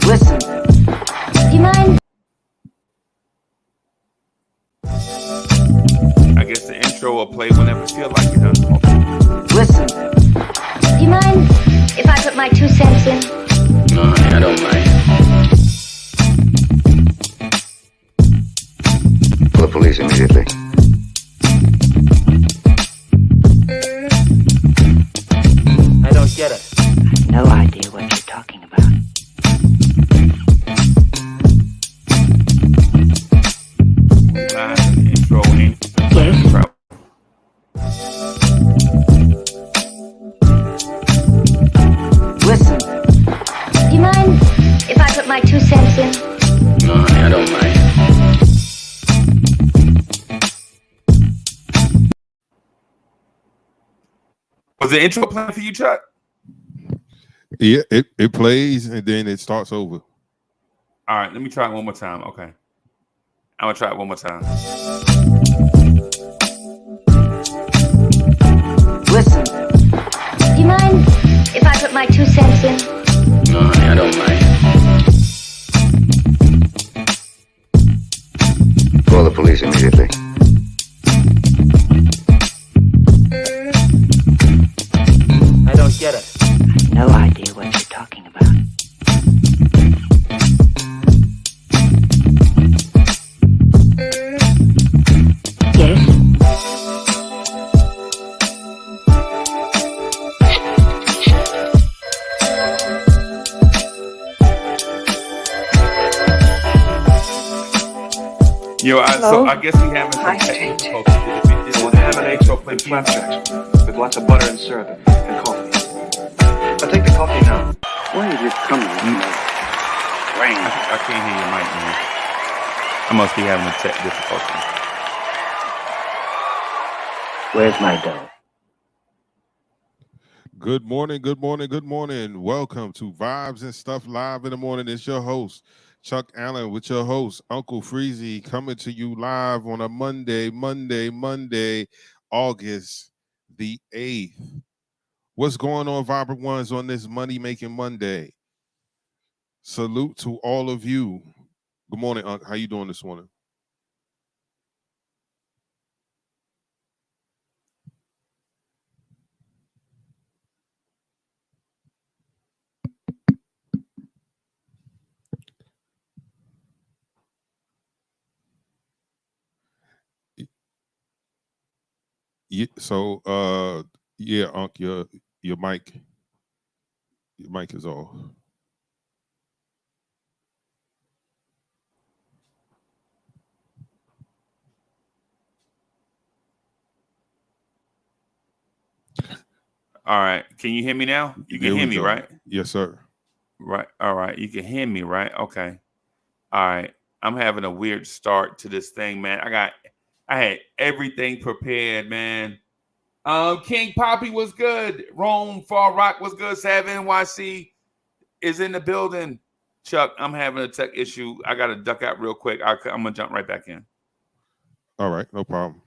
Listen. Do you mind? I guess the intro will play whenever you feel like it does. Listen. Do you mind if I put my 2 cents in? No, honey, I don't mind. Call the police immediately. I don't get it. No idea what you're talking about. Live in the intro ain't Yes. Listen. Do you mind if I put my 2 cents in? No, honey, I don't mind. Was the intro playing for you, Chuck? Yeah, it plays and then it starts over. All right, let me try it one more time. Okay. I'm going to try it one more time. Listen. Do you mind if I put my 2 cents in? No, honey, I don't mind. Call the police immediately. I don't get it. No idea what you're talking about. Yes. Yo, so I guess we haven't some technical difficulties. If you have an intro play, Flapjacks with lots of butter and syrup and coffee. I'll take the coffee now. Why have you come here? Rain. I can't hear your mic, man. I must be having a tech difficulty. Where's my dough? Good morning, good morning, good morning. Welcome to Vibes and Stuff Live in the Morning. It's your host, Chuck Allen, with your host, Uncle Freezie, coming to you live on a Monday, August the 8th. What's going on, Vibrant Ones, on this money-making Monday? Salute to all of you. Good morning, Unc. How you doing this morning? Yeah, so yeah, Unc, your mic is off. All right. Can you hear me now? You can There hear we me, go. right? Yes, sir. Right. All right. You can hear me, right? Okay. All right. I'm having a weird start to this thing, man. I had everything prepared, man. King Poppy was good. Rome Far Rock was good. Sav NYC is in the building. Chuck, I'm having a tech issue. I got to duck out real quick. I'm gonna jump right back in. All right, no problem.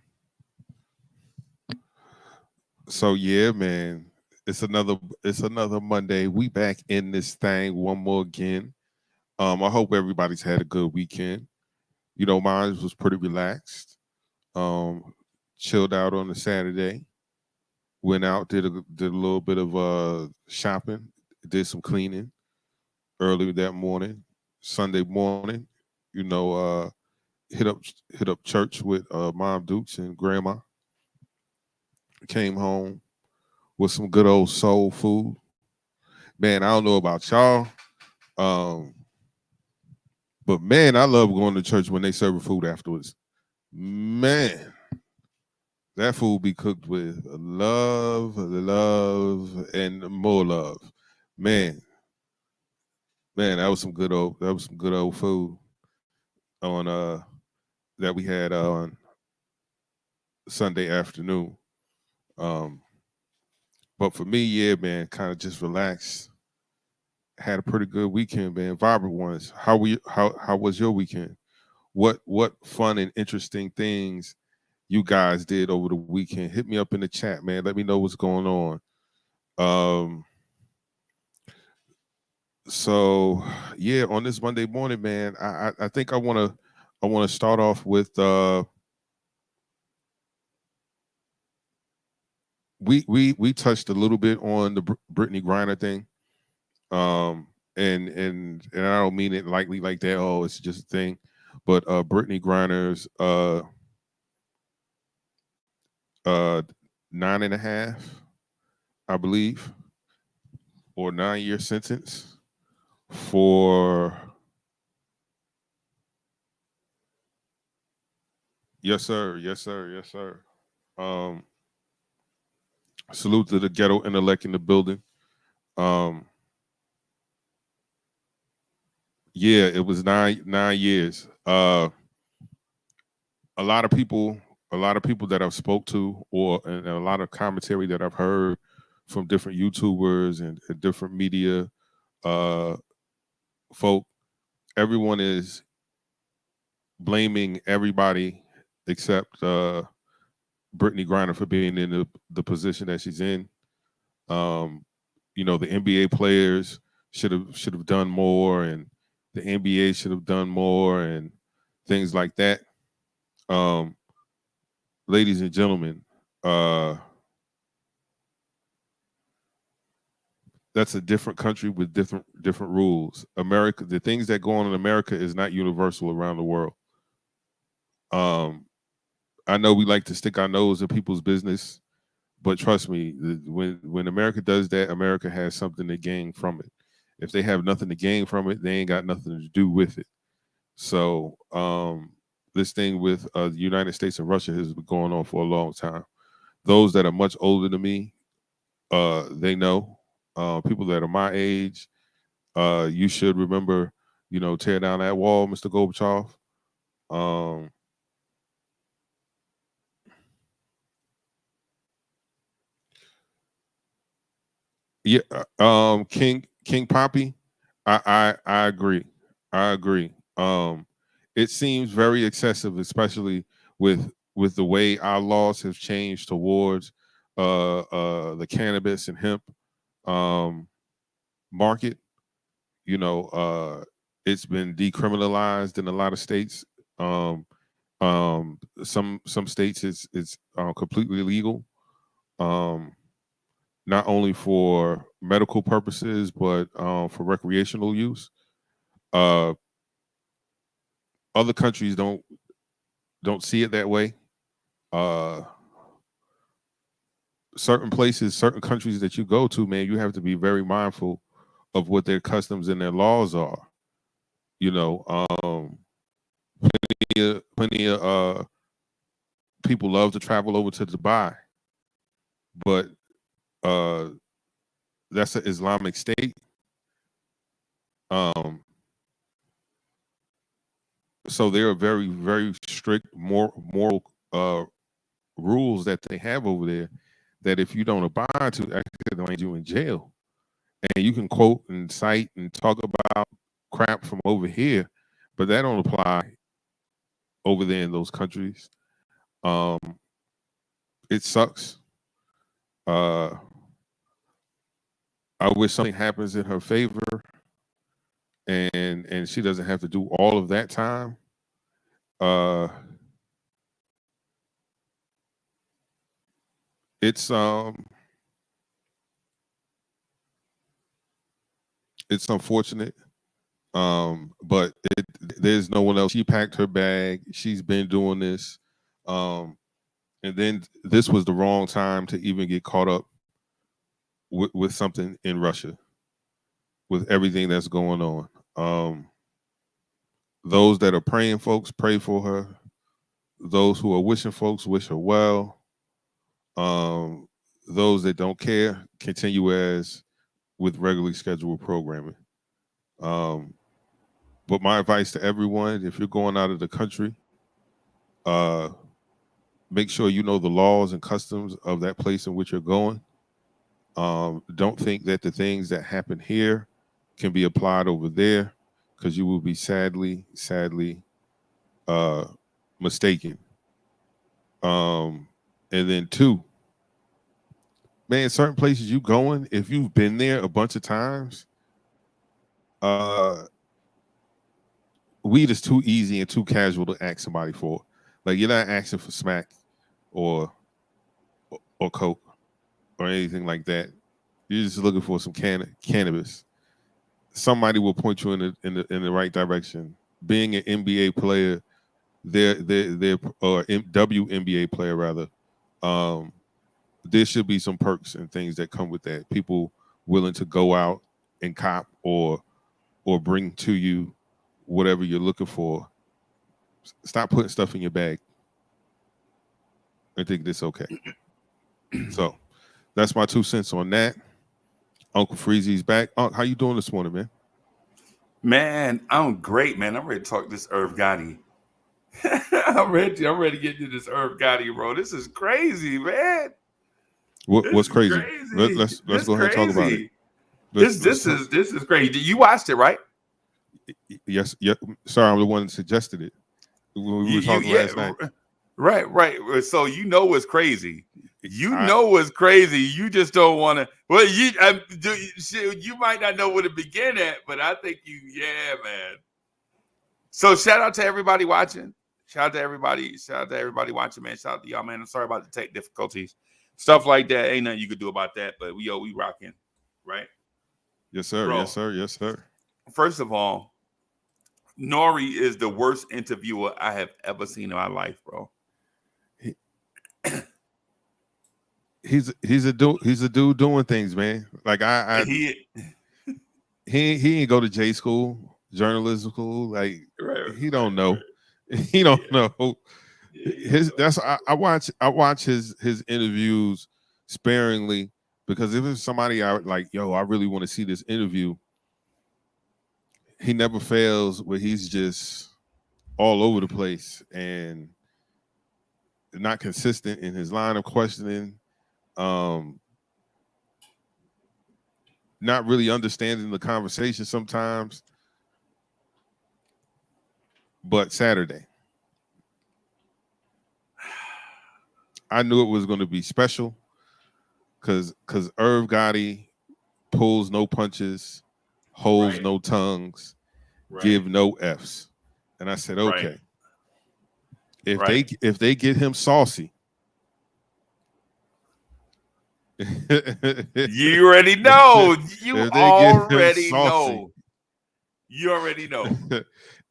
So yeah, man, it's another Monday. We back in this thing one more again. I hope everybody's had a good weekend. You know, mine was pretty relaxed. Chilled out on a Saturday. Went out, did a little bit of shopping, did some cleaning early that morning. Sunday morning, you know, hit up church with Mom Dukes and Grandma. Came home with some good old soul food. Man, I don't know about y'all, um, but man, I love going to church when they serve food afterwards. Man, that food be cooked with love, and more love. Man, that was some good old food on that we had on Sunday afternoon. Um, but for me, yeah, man, kind of just relaxed. Had a pretty good weekend, man. Vibrant Ones. How was your weekend? What fun and interesting things you guys did over the weekend. Hit me up in the chat, man. Let me know what's going on. So yeah, on this Monday morning, man, I think I wanna start off with we touched a little bit on the Brittany Griner thing. And I don't mean it lightly like that. Oh, it's just a thing. But Brittany Griner's 9.5, I believe, or 9-year sentence for yes sir, yes sir, yes sir. Salute to the ghetto intellect in the building. Yeah, it was 9 years. A lot of people that I've spoke to, and a lot of commentary that I've heard from different YouTubers and different media folk, everyone is blaming everybody except Brittany Griner for being in the position that she's in. You know, the NBA players should have done more, and the NBA should have done more, and things like that. Ladies and gentlemen, that's a different country with different rules. America, the things that go on in America is not universal around the world. I know we like to stick our nose in people's business, but trust me, when America does that, America has something to gain from it. If they have nothing to gain from it, they ain't got nothing to do with it. So this thing with the United States and Russia has been going on for a long time. Those that are much older than me, they know. People that are my age, you should remember, you know, tear down that wall, Mr. Gorbachev. Yeah, King Poppy, I agree. I agree. It seems very excessive, especially with the way our laws have changed towards the cannabis and hemp market. You know, it's been decriminalized in a lot of states. Some states it's completely illegal. Not only for medical purposes, but for recreational use. Other countries don't see it that way. Certain places, certain countries that you go to, man, you have to be very mindful of what their customs and their laws are. You know, plenty of people love to travel over to Dubai, but that's an Islamic state. So there are very, very strict moral rules that they have over there that if you don't abide to, actually they'll land you in jail. And you can quote and cite and talk about crap from over here, but that don't apply over there in those countries. It sucks. I wish something happens in her favor, and she doesn't have to do all of that time. It's unfortunate, but there's no one else. She packed her bag. She's been doing this, and then this was the wrong time to even get caught up with something in Russia, with everything that's going on. Those that are praying folks, pray for her. Those who are wishing folks, wish her well. Those that don't care, continue as with regularly scheduled programming. But my advice to everyone, if you're going out of the country, make sure you know the laws and customs of that place in which you're going. Don't think that the things that happen here can be applied over there, because you will be sadly mistaken. And then two, man, certain places you going, if you've been there a bunch of times, weed is too easy and too casual to ask somebody for. Like you're not asking for smack or coke or anything like that. You're just looking for some cannabis. Somebody will point you in the right direction. Being an NBA player, they're or WNBA player rather. There should be some perks and things that come with that. People willing to go out and cop or bring to you whatever you're looking for. Stop putting stuff in your bag. I think that's okay. So that's my 2 cents on that. Uncle Freezie's back. Uncle, how you doing this morning, man? Man, I'm great, man. I'm ready to talk this Irv Gotti. I'm ready to get into this Irv Gotti, bro. This is crazy, man. What's crazy? Let's go ahead and talk about it. This is crazy. You watched it, right? Yes. Sorry, I'm the one that suggested it. We were talking last night. Right. So you know what's crazy. You know what's crazy. You just don't want to. Well, you might not know where to begin at, but I think man. So shout out to everybody watching. Shout out to everybody watching, man. Shout out to y'all, man. I'm sorry about the tech difficulties, stuff like that. Ain't nothing you could do about that. But we rocking, right? Yes, sir. Bro, Yes, sir. First of all, Nori is the worst interviewer I have ever seen in my life, bro. He's a dude doing things, man. Like he ain't go to J school, journalism school. Like he don't know. He don't know. I watch his interviews sparingly because if it's somebody I like, I really want to see this interview. He never fails where he's just all over the place and not consistent in his line of questioning. Not really understanding the conversation sometimes. But Saturday, I knew it was going to be special because Irv Gotti pulls no punches, holds no tongues, give no Fs. And I said, okay, if they get him saucy, you already know. You already know. You already know.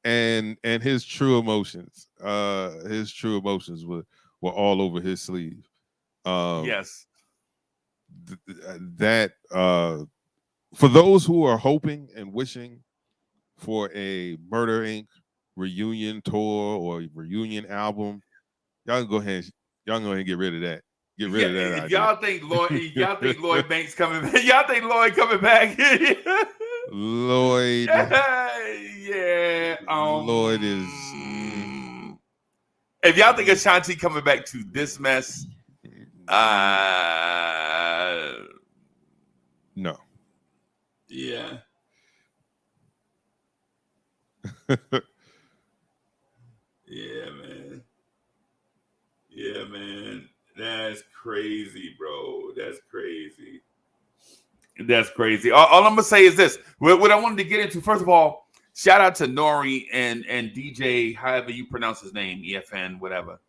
And his true emotions were all over his sleeve. Yes. That for those who are hoping and wishing for a Murder Inc. reunion tour or reunion album, y'all can go ahead and get rid of that. Get rid of that. If y'all think Lloyd Banks coming back, y'all think Lloyd coming back? Lloyd. Yeah. Lloyd is. If y'all think Ashanti coming back to this mess, no. Yeah. Yeah, man. That's crazy, bro. That's crazy. All I'm gonna say is this: what I wanted to get into. First of all, shout out to Nori and DJ, however you pronounce his name, EFN, whatever.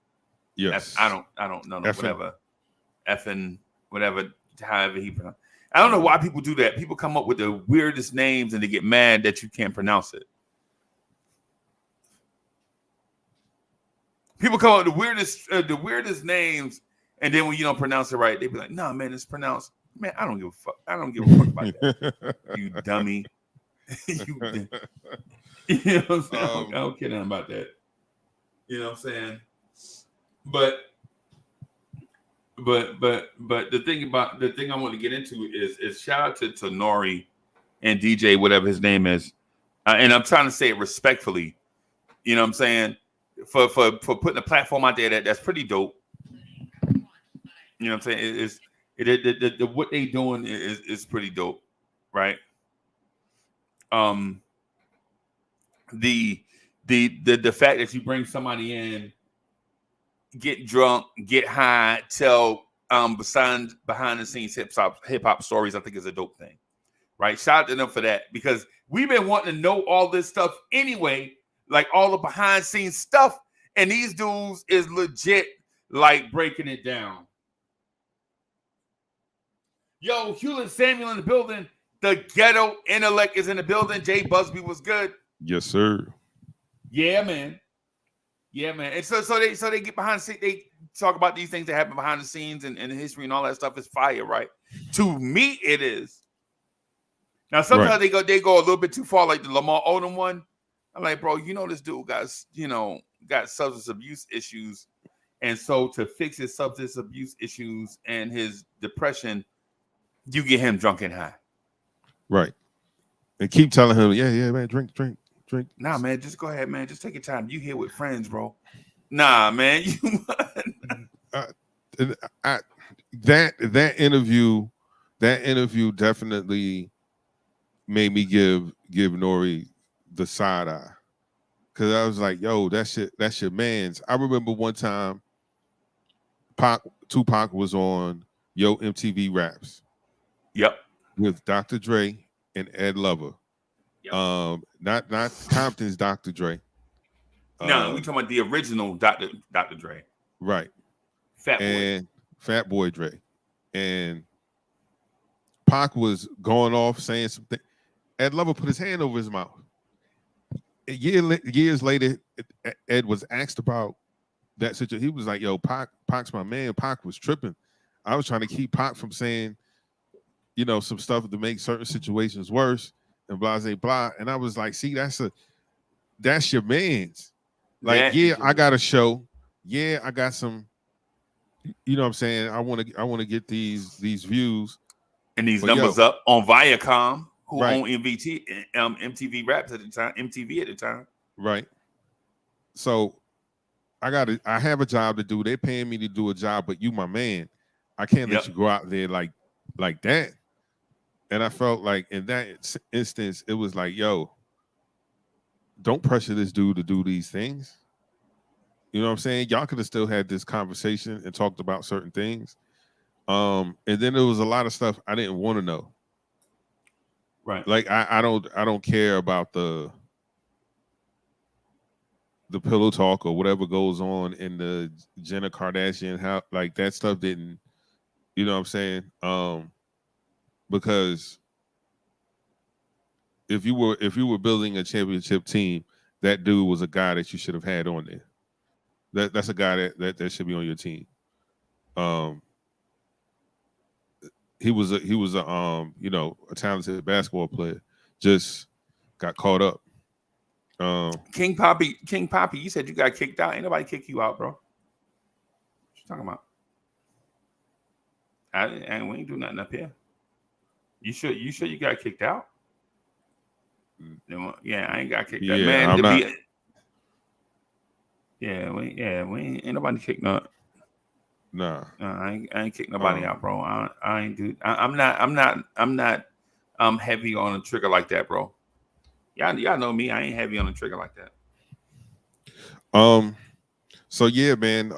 Yes. I don't know, FN. whatever, however he pronounce. I don't know why people do that. People come up with the weirdest names and they get mad that you can't pronounce it. People come up with the weirdest names, and then when you don't pronounce it right, they be like, "No, man, it's pronounced." Man, I don't give a fuck. I don't give a fuck about that. You dummy. You know what I'm saying? I don't care nothing about that. You know what I'm saying? But the thing I want to get into is shout out to Nori and DJ, whatever his name is, and I'm trying to say it respectfully. You know what I'm saying? For putting a platform out there that's pretty dope. You know what I'm saying? What they doing is pretty dope, right? The fact that you bring somebody in get drunk, get high, tell behind the scenes hip hop stories. I think is a dope thing, right? Shout out to them for that because we've been wanting to know all this stuff anyway, like all the behind scenes stuff, and these dudes is legit like breaking it down. Yo, Hewlett Samuel in the building. The ghetto intellect is in the building. Jay Busby was good. Yes, sir. Yeah, man. Yeah, man. And so they get behind the scenes. They talk about these things that happen behind the scenes and history and all that stuff is fire, right? To me, it is. Now, sometimes they go a little bit too far, like the Lamar Odom one. I'm like, bro, this dude got substance abuse issues. And so to fix his substance abuse issues and his depression, you get him drunk and high. Right. And keep telling him, yeah, man, drink. Nah, man, just go ahead, man. Just take your time. You here with friends, bro. Nah, man. That interview definitely made me give Nori the side eye. Cause I was like, yo, that's your man's. I remember one time Tupac was on Yo MTV Raps. Yep. With Dr. Dre and Ed Lover. Yep. Not Compton's Dr. Dre. No, we talking about the original Dr. Dre. Right. Fat Boy Dre. And Pac was going off saying something. Ed Lover put his hand over his mouth. Years later, Ed was asked about that situation. He was like, yo, Pac's my man. Pac was tripping. I was trying to keep Pac from saying, some stuff to make certain situations worse and blah, blah, blah. And I was like, see, that's your man's. Like, I got a show. Yeah, I got some, what I'm saying? I want to get these views. And these numbers up on Viacom, who right. owned MTV Raps at the time, MTV at the time. Right. So I have a job to do. They're paying me to do a job, but you my man. I can't let you go out there like that. And I felt like in that instance, it was like, yo, don't pressure this dude to do these things. You know what I'm saying? Y'all could have still had this conversation and talked about certain things. And then there was a lot of stuff I didn't want to know. Right. Like I don't care about the pillow talk or whatever goes on in the Jenner Kardashian house. Like that stuff didn't, you know what I'm saying? Because if you were building a championship team, that dude was a guy that you should have had on there. That's a guy that should be on your team. He was a talented basketball player. Just got caught up. King Poppy, you said you got kicked out. Ain't nobody kick you out, bro. What you talking about? And we ain't do nothing up here. You sure you got kicked out? Yeah, I ain't got kicked out. Man, I'm not. We ain't nobody kicked no. Nah. I ain't kicked nobody out, bro. I ain't do. I'm not heavy on the trigger like that, bro. Y'all know me. I ain't heavy on the trigger like that. So yeah, man.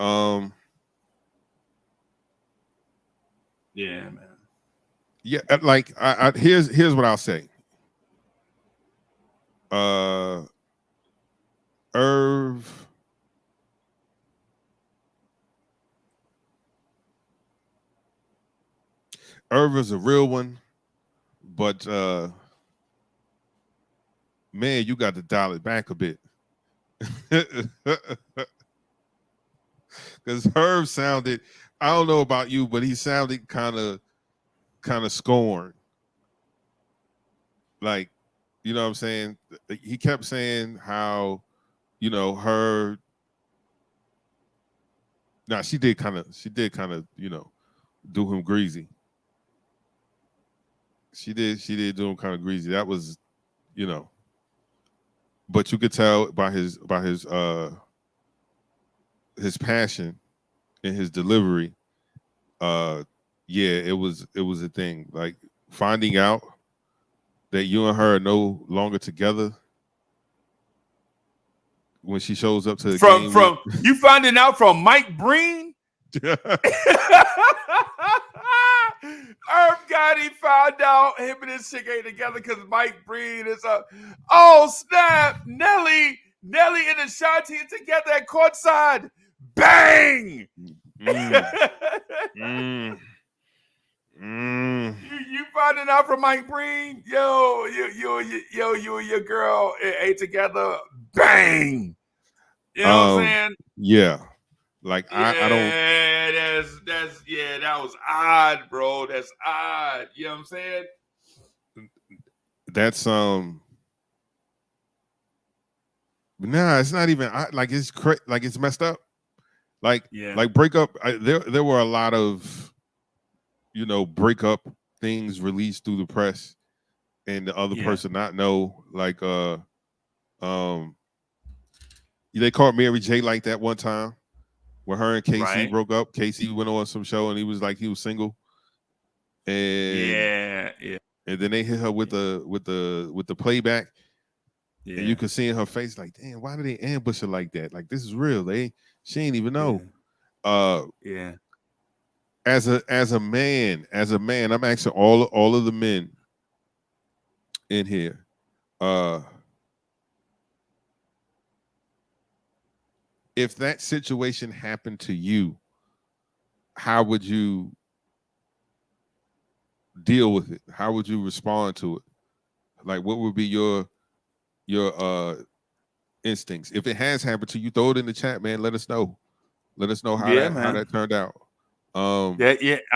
Yeah, man. Yeah, like here's what I'll say. Irv is a real one, but man, you got to dial it back a bit. Because Herb sounded, I don't know about you, but he sounded kind of scorned. Like, you know what I'm saying? He kept saying how, her. Nah, she did kind of, do him greasy. She did do him kind of greasy. That was, but you could tell by his passion and his delivery. It was a thing. Like finding out that you and her are no longer together. when she shows up to the From game. you finding out from Mike Breen? Irv Gotti found out him and his chick ain't together because Mike Breen is up. Oh snap! Nelly and Ashanti are together at courtside. Bang! You finding out from Mike Breen? Yo, you and your girl ain't together. Bang! You know what I'm saying? Yeah. Like I don't. That was odd, bro. That's odd. You know what I'm saying? That's Nah, it's not even like it's like it's messed up. Like breakup. There were a lot of breakup things released through the press, and the other person not know. Like they caught Mary J like that one time when her and Casey broke up. Casey went on some show and he was like he was single, and and then they hit her with the playback. Yeah. And you could see in her face, like, damn, why did they ambush her like that? Like, this is real. She ain't even know. As a man, I'm asking all of the men in here. If that situation happened to you, how would you deal with it? How would you respond to it? Like, what would be your instincts? If it has happened to you, throw it in the chat, man. Let us know. Let us know how that turned out. I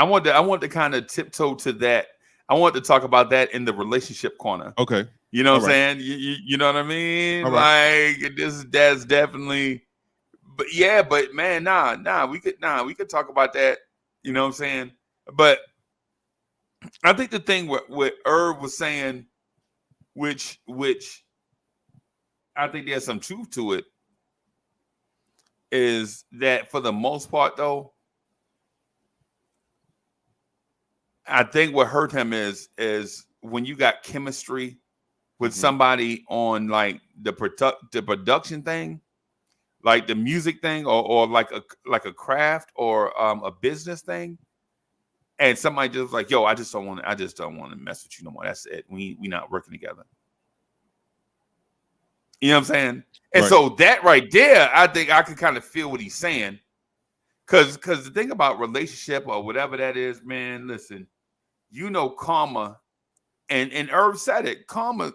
want to kind of tiptoe to that. I want to talk about that in the relationship corner. Okay. You know what I'm saying? You know what I mean? All right. Like that's definitely. But man, we could talk about that. You know what I'm saying? But I think the thing what Irv was saying, which I think there's some truth to it, is that for the most part, though, I think what hurt him is when you got chemistry with somebody on like the production thing, like the music thing, or like a craft or a business thing, and somebody just like, yo, I just don't want to mess with you no more. That's it. We not working together. You know what I'm saying? And so that right there, I think I could kind of feel what he's saying. Because the thing about relationship or whatever that is, man, listen, karma, and Irv said it, karma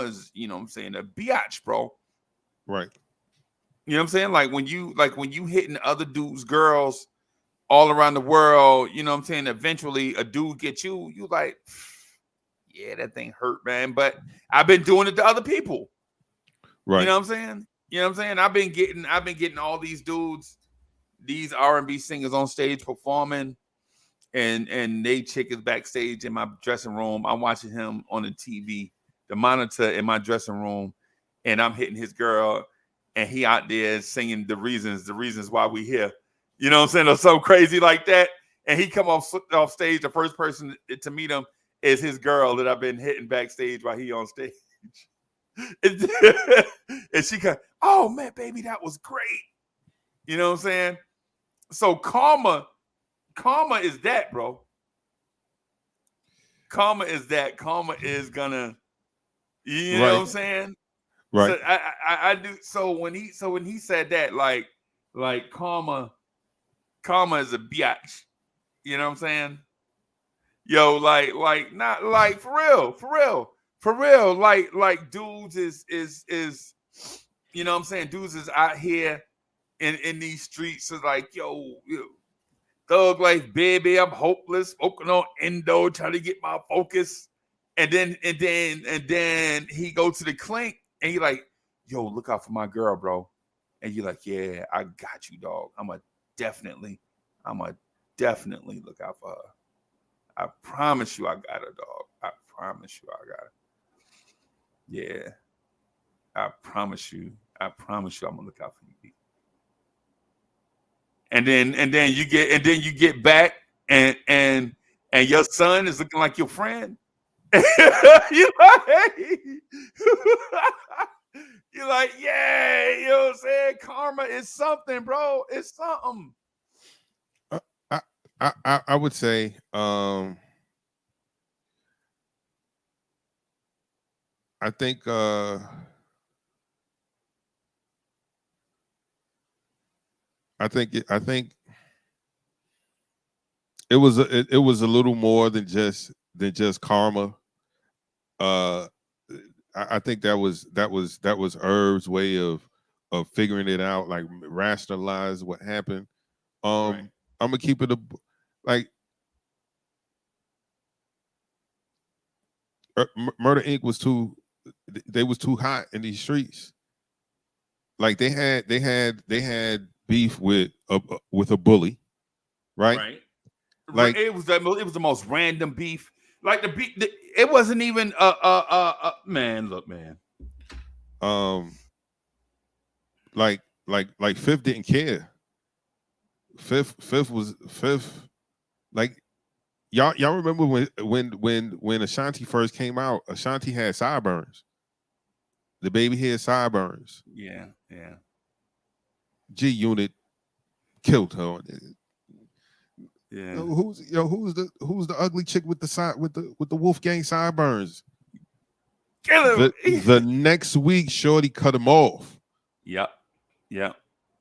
is, you know what I'm saying, a biatch, bro. Right. You know what I'm saying? Like when you hitting other dudes' girls all around the world, you know what I'm saying, eventually a dude gets you like, yeah, that thing hurt, man. But I've been doing it to other people. Right. You know what I'm saying? I've been getting all these dudes, these R&B singers on stage performing, and they chick is backstage in my dressing room. I'm watching him on the TV, the monitor in my dressing room, and I'm hitting his girl, and he out there singing the reasons why we here. You know what I'm saying? Or something crazy like that. And he come off stage. The first person to meet him is his girl that I've been hitting backstage while he on stage. And she goes, oh man, baby, that was great. You know what I'm saying? So karma is that, bro. Karma is that. Karma is gonna, you know what I'm saying? Right. So I do. So when he said that, like karma is a biatch. You know what I'm saying? Yo, like not like for real. Like dudes is you know what I'm saying? Dudes is out here in these streets is like, yo, thug life, baby. I'm hopeless, smoking on endo, trying to get my focus. And then he go to the clink and he like, yo, look out for my girl, bro. And you're like, yeah, I got you, dog. I'ma definitely look out for her. I promise you I got her, dog. I promise you I got her. Yeah. I promise you I'm gonna look out for you. And then you get back and your son is looking like your friend. You like, You're like, yeah, you know what I'm saying? Karma is something, bro. It's something. I would say I think I think it was a little more than just karma. Uh, I think that was Herb's way of figuring it out, like rationalize what happened. Right. I'm gonna keep it like Murder Inc. was too they was too hot in these streets. Like they had beef with a bully, right? Right. Like It was the most random beef. Like it wasn't even man. Look, man. um like Fifth didn't care. Fifth like y'all remember when Ashanti first came out, Ashanti had sideburns. The baby had sideburns. Yeah, yeah. G Unit killed her. Yeah. Who's the ugly chick with the side with the Wolfgang sideburns? Kill him. The next week, Shorty cut him off. Yep. Yep.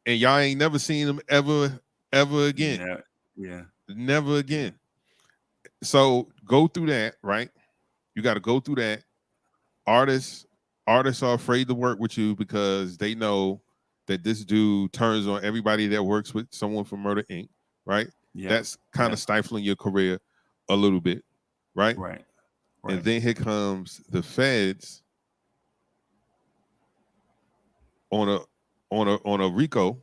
And y'all ain't never seen him ever again. Yeah. Yeah. Never again. So go through that, right? You got to go through that. Artists are afraid to work with you because they know that this dude turns on everybody that works with someone from Murder Inc., right? Yeah. That's kind of stifling your career a little bit, right? Right. And then here comes the feds on a RICO,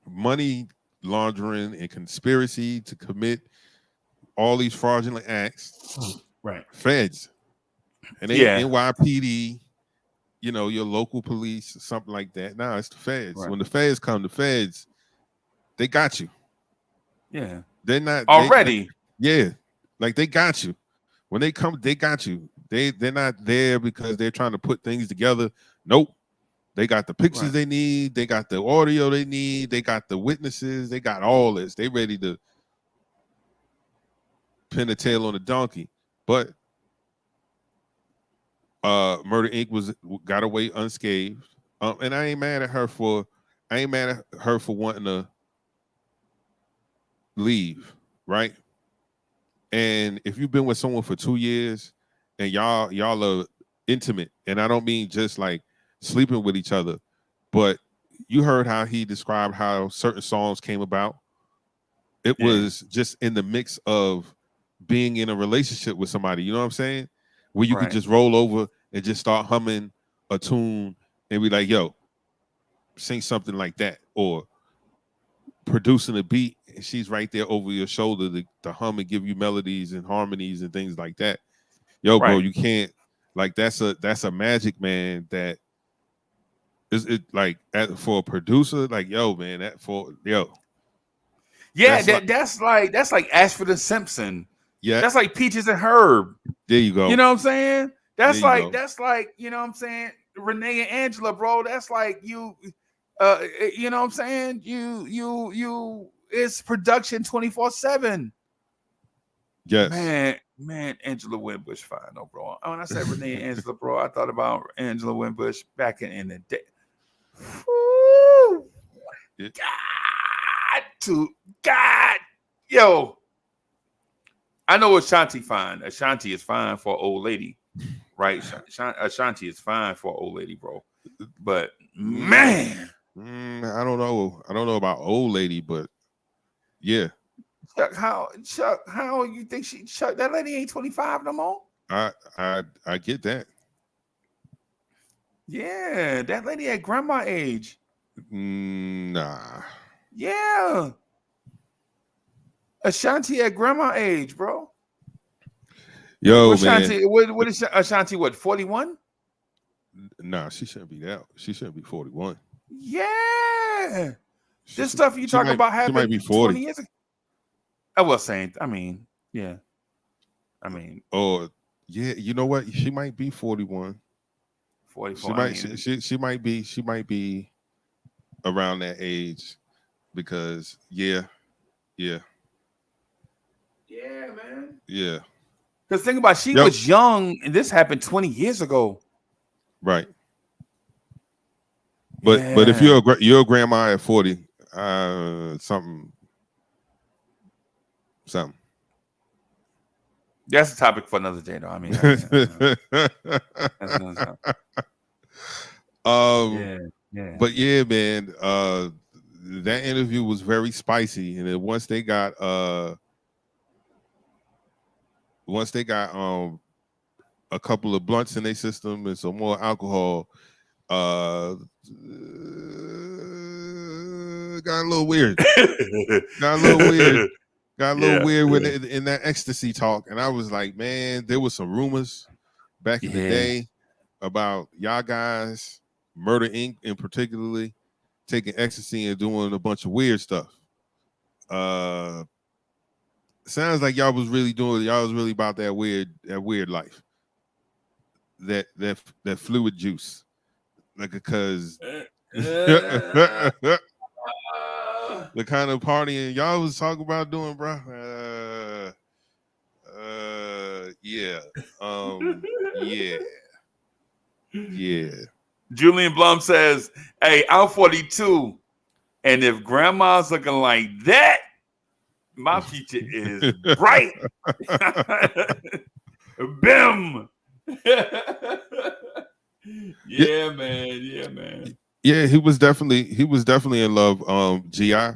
money laundering and conspiracy to commit all these fraudulent acts. Right. Feds. And they NYPD, you know, your local police, something like that. Nah, it's the feds. Right. When the feds come, the feds, they got you. Yeah. They're not already. Like they got you. When they come, they got you. They're not there because they're trying to put things together. Nope. They got the pictures they need. They got the audio they need. They got the witnesses. They got all this. They ready to pin the tail on the donkey. But Murder Inc. got away unscathed. And I ain't mad at her for wanting to leave, right? And if you've been with someone for 2 years and y'all are intimate, and I don't mean just like sleeping with each other, but you heard how he described how certain songs came about. It was just in the mix of being in a relationship with somebody, you know what I'm saying? Where you could just roll over and just start humming a tune and be like, yo, sing something like that, or producing a beat and she's right there over your shoulder to hum and give you melodies and harmonies and things like that. Yo, bro, you can't, like, that's a magic, man, that is it like for a producer, like, yo, man, Yeah, that's like Ashford and Simpson. Yeah. That's like Peaches and Herb. There you go. You know what I'm saying? That's like, you know what I'm saying? Renee and Angela, bro. That's like you know what I'm saying? You it's production 24/7. Yes. Man, Angela Winbush fine, no, bro. When I said Renee and Angela, bro, I thought about Angela Winbush back in the day. Woo! God, yo. I know Ashanti fine. Ashanti is fine for an old lady, right? Ashanti is fine for an old lady, bro. But man, I don't know. I don't know about old lady, but yeah. Chuck, how you think Chuck? That lady ain't 25 no more. I get that. Yeah, that lady at grandma age. Nah. Yeah. Ashanti at grandma age, bro. Yo, Ashanti, man. What is Ashanti? What, 41? Nah, she shouldn't be that. She shouldn't be 41. Yeah. This stuff you talk about happened 20 years ago. I was saying, I mean, yeah. I mean. Oh, yeah, you know what? She might be 41. 44. She might be around that age because yeah, Yeah, man. yeah. Because think about, she Yo, was young, and this happened 20 years ago. right. But if Yeah. you're a grandma at 40, something. That's a topic for another day, though. I mean, that's another topic. um, Yeah. but yeah, man. That interview was very spicy, and then once they got a couple of blunts in their system and some more alcohol, got a little weird. Got a little weird. Got a little weird when in that ecstasy talk, and I was like, man, there was some rumors back in the day about y'all guys, Murder Inc. in particularly, taking ecstasy and doing a bunch of weird stuff. Sounds like y'all was really about that weird life. That fluid juice. Like because the kind of partying y'all was talking about doing, bro. Yeah. Yeah. Julian Blum says, "Hey, I'm 42, and if grandma's looking like that, my future is bright." Bim. Yeah, man. Yeah, he was definitely in love. GI,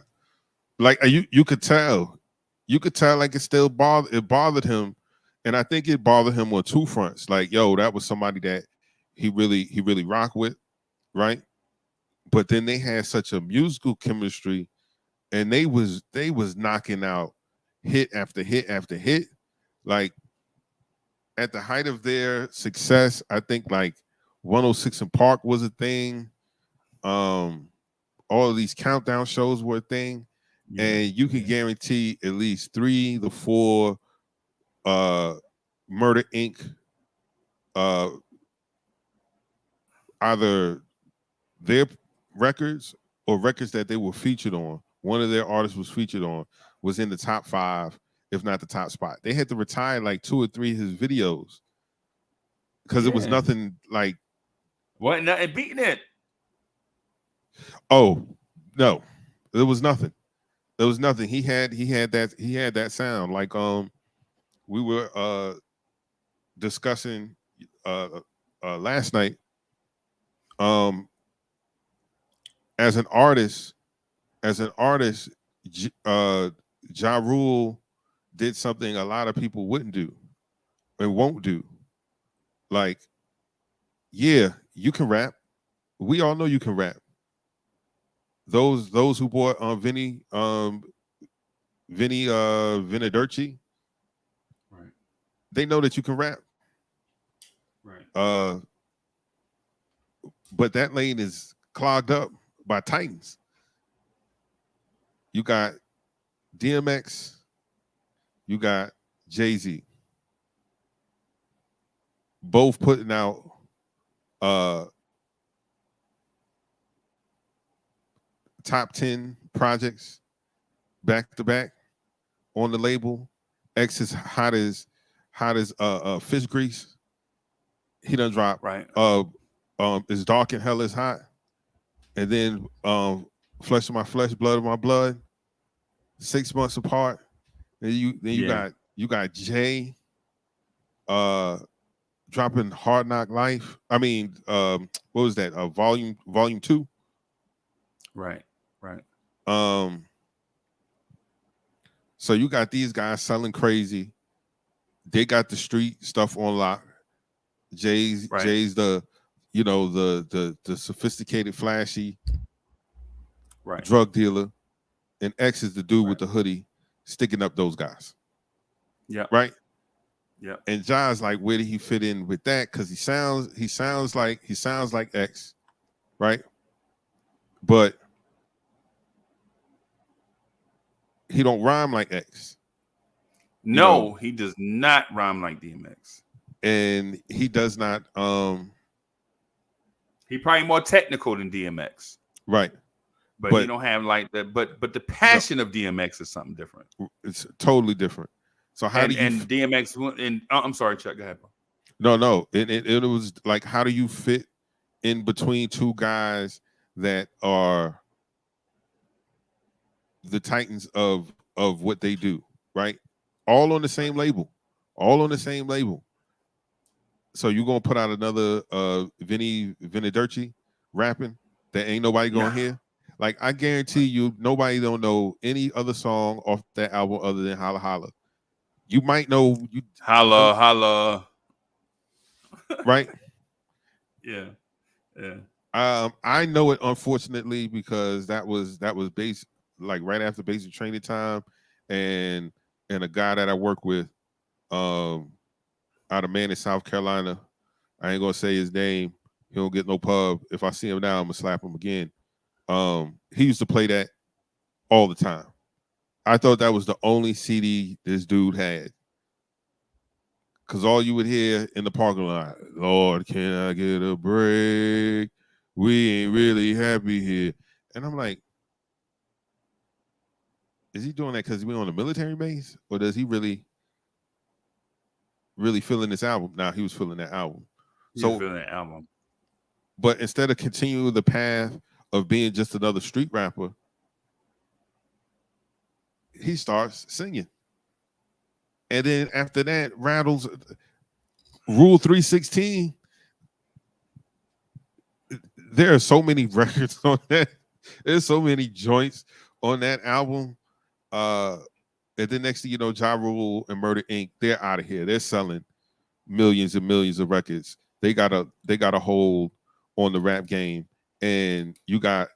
like you could tell, like it bothered him, and I think it bothered him on two fronts. Like, yo, that was somebody that he really rocked with, right? But then they had such a musical chemistry, and they was knocking out hit after hit after hit. Like at the height of their success, I think like 106 in Park was a thing. All of these countdown shows were a thing, and you could guarantee at least 3 to 4 Murder Inc. Either their records or records that they were featured on. One of their artists was featured on, was in the top 5, if not the top spot. They had to retire like 2 or 3 of his videos because it was nothing like. What? Nothing beating it. Oh no, there was nothing. There was nothing. He had that sound. Like we were discussing last night. As an artist, Ja Rule did something a lot of people wouldn't do and won't do. Like, yeah, you can rap. We all know you can rap. Those who bought Vinny Viniderci, right? They know that you can rap, right? But that lane is clogged up by Titans. You got DMX, you got Jay-Z, both putting out top 10 projects back to back on the label. X is hot as fish grease. He done dropped. Right. It's dark and hell is hot. And then flesh of my flesh, blood of my blood. 6 months apart. And you got Jay dropping Hard Knock Life. I mean, what was that? Volume 2. Right. So you got these guys selling crazy. They got the street stuff on lock. Jay's the sophisticated, flashy drug dealer, and X is the dude with the hoodie sticking up those guys. Yeah. Right. Yeah. And Ja's like, where did he fit in with that? Because he sounds like X, right? But he don't rhyme like X. No, he does not rhyme like DMX. And he does not He probably more technical than DMX, right? but he But don't have like the but the passion of DMX is something different. it's totally different. So how do you? And DMX and I'm sorry, Chuck. Go ahead, bro. No. It was like, how do you fit in between two guys that are the titans of what they do, right? All on the same label, all on the same label. So you gonna put out another Vinny Vinedirci rapping that ain't nobody gonna hear? Like, I guarantee you, nobody don't know any other song off that album other than Holla Holla. You might know you Holla, holla. right? Yeah. I know it, unfortunately, because that was based like right after basic training time, and a guy that I work with, out of Manning, South Carolina. I ain't gonna say his name. He don't get no pub. If I see him now, I'm gonna slap him again. He used to play that all the time. I thought that was the only CD this dude had. Cause all you would hear in the parking lot, Lord, can I get a break? We ain't really happy here. And I'm like, is he doing that because we on a military base? Or does he really feeling this album? Nah, he was feeling that album. So feeling that album. But instead of continuing the path of being just another street rapper, he starts singing. And then after that, rattles Rule 316. There are so many records on that. There's so many joints on that album. And then next thing you know, Ja Rule and Murder Inc., they're out of here. They're selling millions and millions of records. They got a hold on the rap game. And you got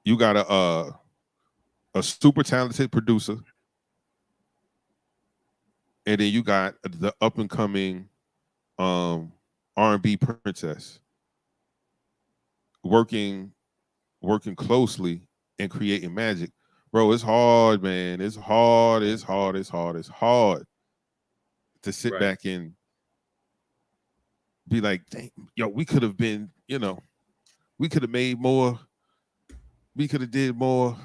a super talented producer. And then you got the up and coming R&B princess working closely and creating magic. Bro, it's hard, man. It's hard to sit back and be like, dang, yo, we could have been, we could have made more, we could have did more,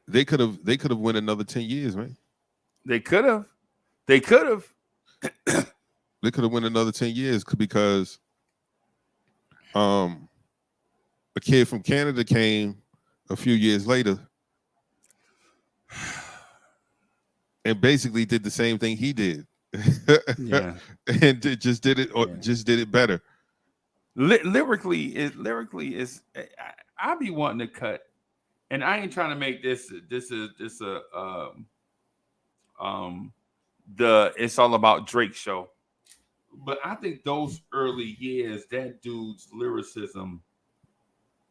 they could have went another 10 years, man. They could have. They could have went another 10 years because a kid from Canada came a few years later and basically did the same thing he did. Yeah. And just did it better. Lyrically is I be wanting to cut, and I ain't trying to make this the It's All About Drake show. But I think those early years, that dude's lyricism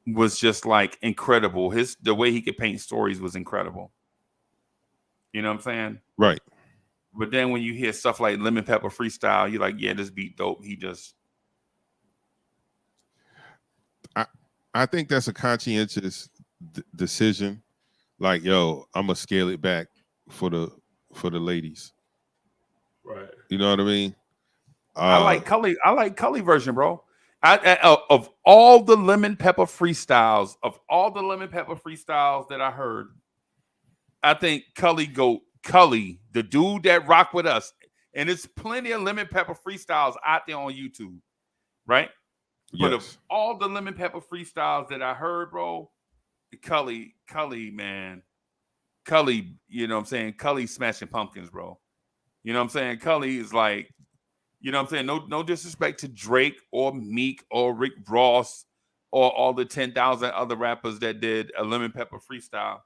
was just like incredible. The way he could paint stories was incredible. You know what I'm saying? Right. But then when you hear stuff like Lemon Pepper Freestyle, you're like, yeah, this beat dope. I think that's a conscientious decision. Like, yo, I'm gonna scale it back for the ladies. Right. You know what I mean? I like Cully version, bro. Of all the Lemon Pepper freestyles, that I heard, I think Cully, the dude that rock with us, and there's plenty of Lemon Pepper freestyles out there on YouTube, right? Yes. But of all the Lemon Pepper freestyles that I heard, bro, Cully, man. Cully, you know what I'm saying? Cully smashing pumpkins, bro. You know what I'm saying? Cully is like, you know what I'm saying? No disrespect to Drake or Meek or Rick Ross or all the 10,000 other rappers that did a Lemon Pepper freestyle.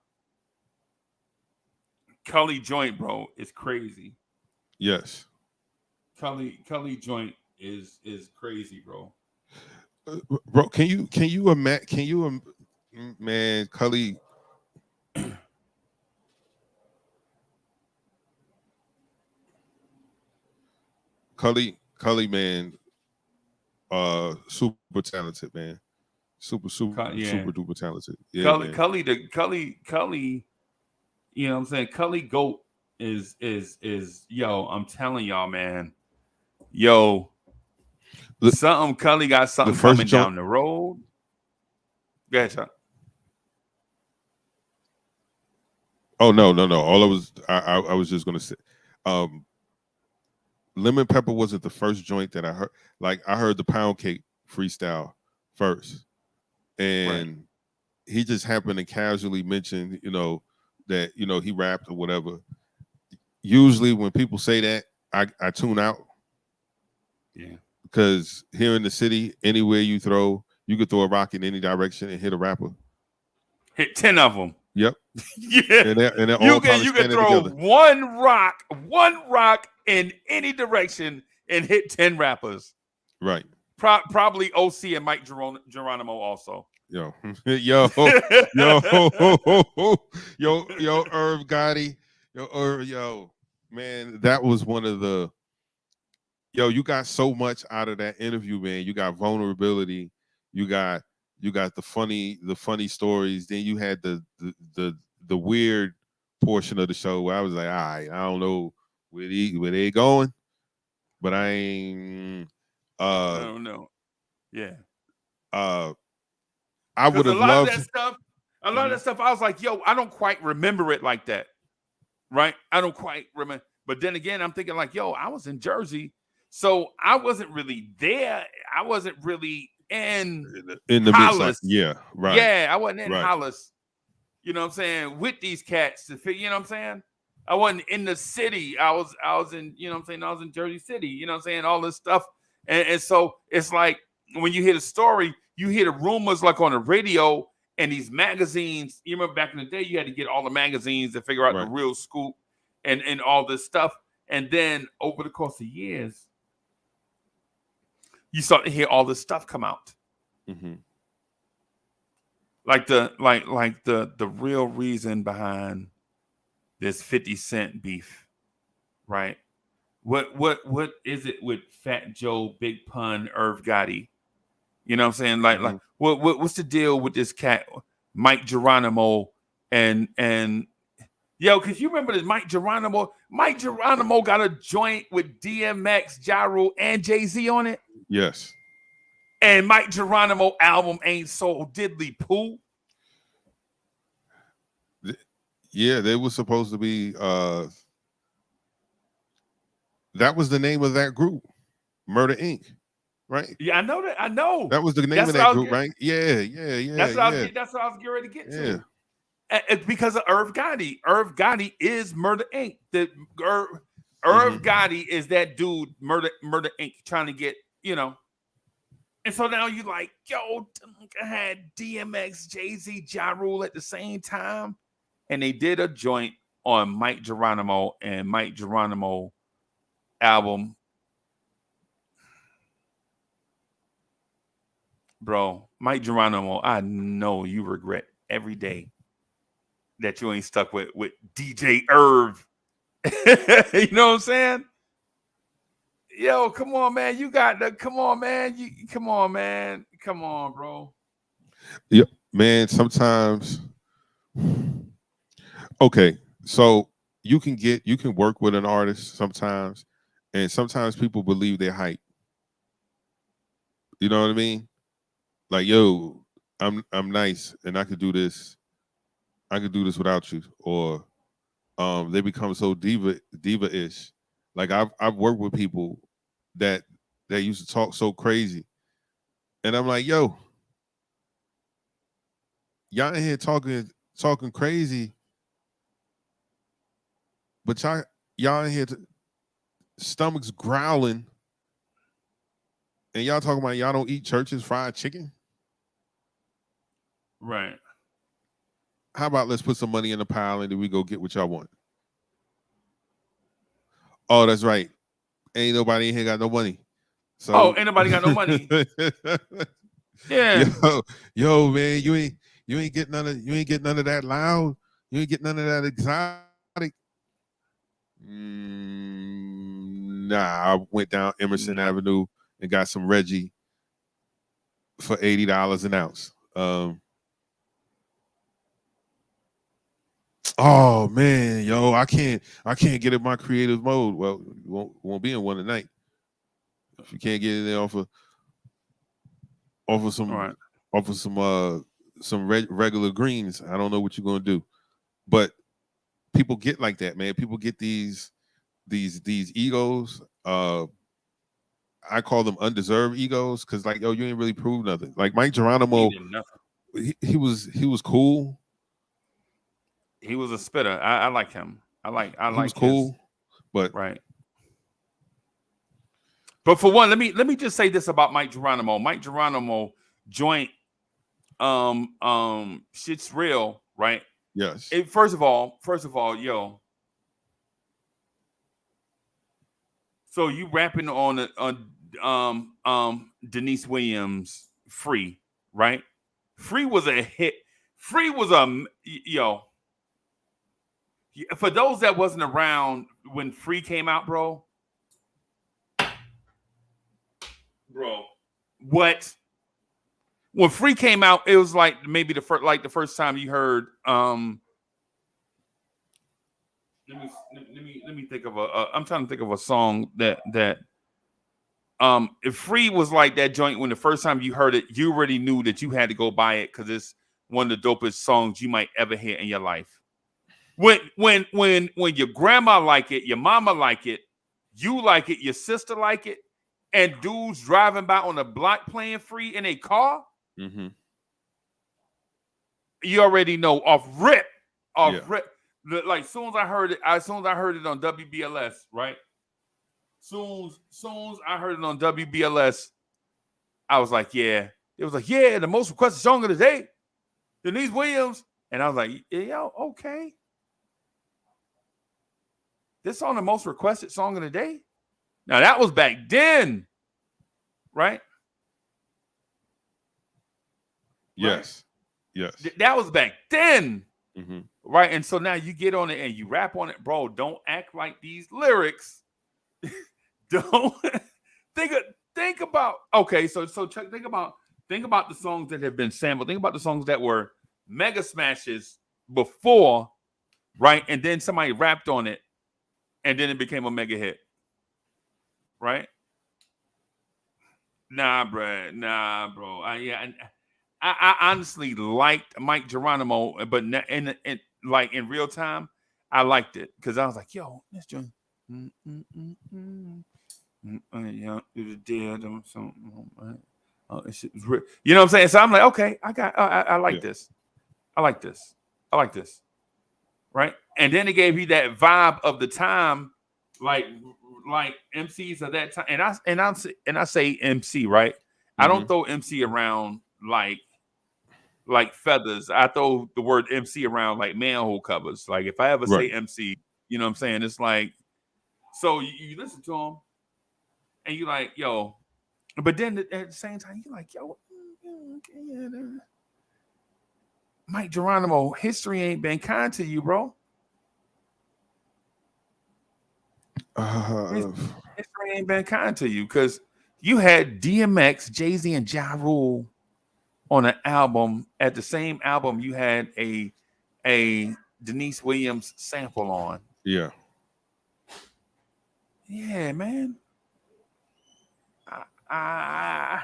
Cully joint, bro, is crazy. Yes. Cully joint is crazy, bro. Bro, can you imagine? Man, Cully. Cully, man, super talented, man. Super duper talented. Yeah, Cully, you know what I'm saying? Cully GOAT is yo, I'm telling y'all, man. Yo, The, something Cully got the something first coming joint. down the road. Go ahead, Chuck. Oh no. All I was just gonna say, um, lemon pepper wasn't the first joint that I heard. Like I heard the pound cake freestyle first, Right. and he just happened to casually mention, that he rapped or whatever. Usually, when people say that, I tune out Yeah. because here in the city, anywhere you could throw a rock in any direction and hit a rapper. Hit 10 of them. Yep, Yeah. and they're all You probably can standing throw together. one rock in any direction and hit 10 rappers. Right. Probably OC and Mike Geronimo also. Yo, yo, Irv Gotti, yo, man, that was one of the you got so much out of that interview, man. You got vulnerability, you got the funny stories, then you had the weird portion of the show where I was like, all right, I don't know where they going, but I ain't I uh don't know. Yeah. uh I would Because have loved. a lot of Mhm. that stuff, I was like, yo, I don't quite remember it like that. Right? I don't quite remember. But then again, I'm thinking like, yo, I was in Jersey. So I wasn't really there. I wasn't really in In the mix, like, Hollis. yeah, right, Yeah, I wasn't in right. Hollis. You know what I'm saying? With these cats. You know what I'm saying? I wasn't in the city. I was in, you know what I'm saying? I was in Jersey City. You know what I'm saying? All this stuff. And so it's like when you hear the story, you hear the rumors like on the radio and these magazines. You remember back in the day, you had to get all the magazines to figure out the Right. real scoop and all this stuff. And then over the course of years, you start to hear all this stuff come out. Mm-hmm. Like the real reason behind this 50 Cent beef, right? What is it with Fat Joe, Big Pun, Irv Gotti? You know what I'm saying? Mm-hmm. What's the deal with this cat, Mike Geronimo, and yo, because you remember this Mike Geronimo? Mike Geronimo got a joint with DMX, Ja Rule, and Jay-Z on it. Yes. And Mike Geronimo album ain't so diddly poo. Yeah, they were supposed to be. That was the name of that group, Murder Inc. Right? Yeah, I know that. I know. That was the name That's of what I that was group, getting. right? Yeah. That's what I was getting ready to get Yeah. to. It's because of Irv Gotti. Irv Gotti is Murder Inc. Irv Gotti is that dude, Murder Inc. trying to get, And so now you like, yo, I had DMX, Jay-Z, Ja Rule at the same time. And they did a joint on Mike Geronimo and Mike Geronimo album. Bro, Mike Geronimo, I know you regret every day that you ain't stuck with DJ Irv. You know what I'm saying? Yo, come on, man. You got the come on, man. Come on, man. Come on, bro. Yep, man. Sometimes, okay. So you can work with an artist sometimes, and sometimes people believe they're hype. You know what I mean? Like, yo, I'm nice, and I could do this. I could do this without you, or they become so diva-ish. Like I've worked with people that used to talk so crazy, and I'm like, yo, y'all in here talking crazy, but y'all in here stomachs growling, and y'all talking about y'all don't eat Church's fried chicken. Right. How about let's put some money in the pile and then we go get what y'all want? Oh, that's right. Ain't nobody in here got no money. So ain't nobody got no money. Yeah. Yo, man, you ain't get none of that loud. You ain't get none of that exotic. Nah, I went down Emerson Avenue and got some Reggie for $80 an ounce. Oh man, yo, I can't get in my creative mode. Well, you won't be in one tonight. If you can't get in there off of All right. some regular greens, I don't know what you're gonna do. But people get like that, man. People get these egos. I call them undeserved egos because, like, yo, you ain't really proved nothing. Like Mike Geronimo, He did nothing. he was cool. He was a spitter. I like him. I like He was his cool, but right. But for one, let me just say this about Mike Geronimo. Mike Geronimo joint shit's real, right? yes, First of all, yo. So you rapping on Denise Williams Free, right? Free was a hit. Free was yo. For those that wasn't around when Free came out, bro. What? When Free came out, it was like maybe the first time you heard let me think of I'm trying to think of a song that if Free was like that joint when the first time you heard it, you already knew that you had to go buy it because it's one of the dopest songs you might ever hear in your life. When your grandma like it, your mama like it, you like it, your sister like it, and dudes driving by on the block playing Free in a car, mm-hmm. you already know off rip. Yeah. Like soon as I heard it on WBLS, right? Soon as I heard it on WBLS, I was like, yeah. It was like, yeah, the most requested song of the day, Denise Williams. And I was like, yo, okay. This song the most requested song of the day? Now that was back then, right? Yes. Right? Yes. That was back then. Mm-hmm. Right. And so now you get on it and you rap on it, bro. Don't act like these lyrics. Don't think about okay. So Chuck, think about the songs that have been sampled. Think about the songs that were mega smashes before, right? And then somebody rapped on it, and then it became a mega hit. Right? Nah, bro. I honestly liked Mike Geronimo, but in real time, I liked it because I was like, yo, this joint. Yeah, dead or something. You know what I'm saying? So I'm like, okay, I like this. I like this. Right? And then it gave you that vibe of the time, like MCs of that time. And I say MC, right? Mm-hmm. I don't throw MC around like feathers. I throw the word MC around like manhole covers. Like if I ever say MC, you know what I'm saying? It's like, so you listen to them and you like, yo, but then at the same time, you're like, yo, Mike Geronimo, history ain't been kind to you, bro. History ain't been kind to you because you had DMX, Jay-Z, and Ja Rule on an album. At the same album, you had a Denise Williams sample on. Yeah. Yeah, man. I'm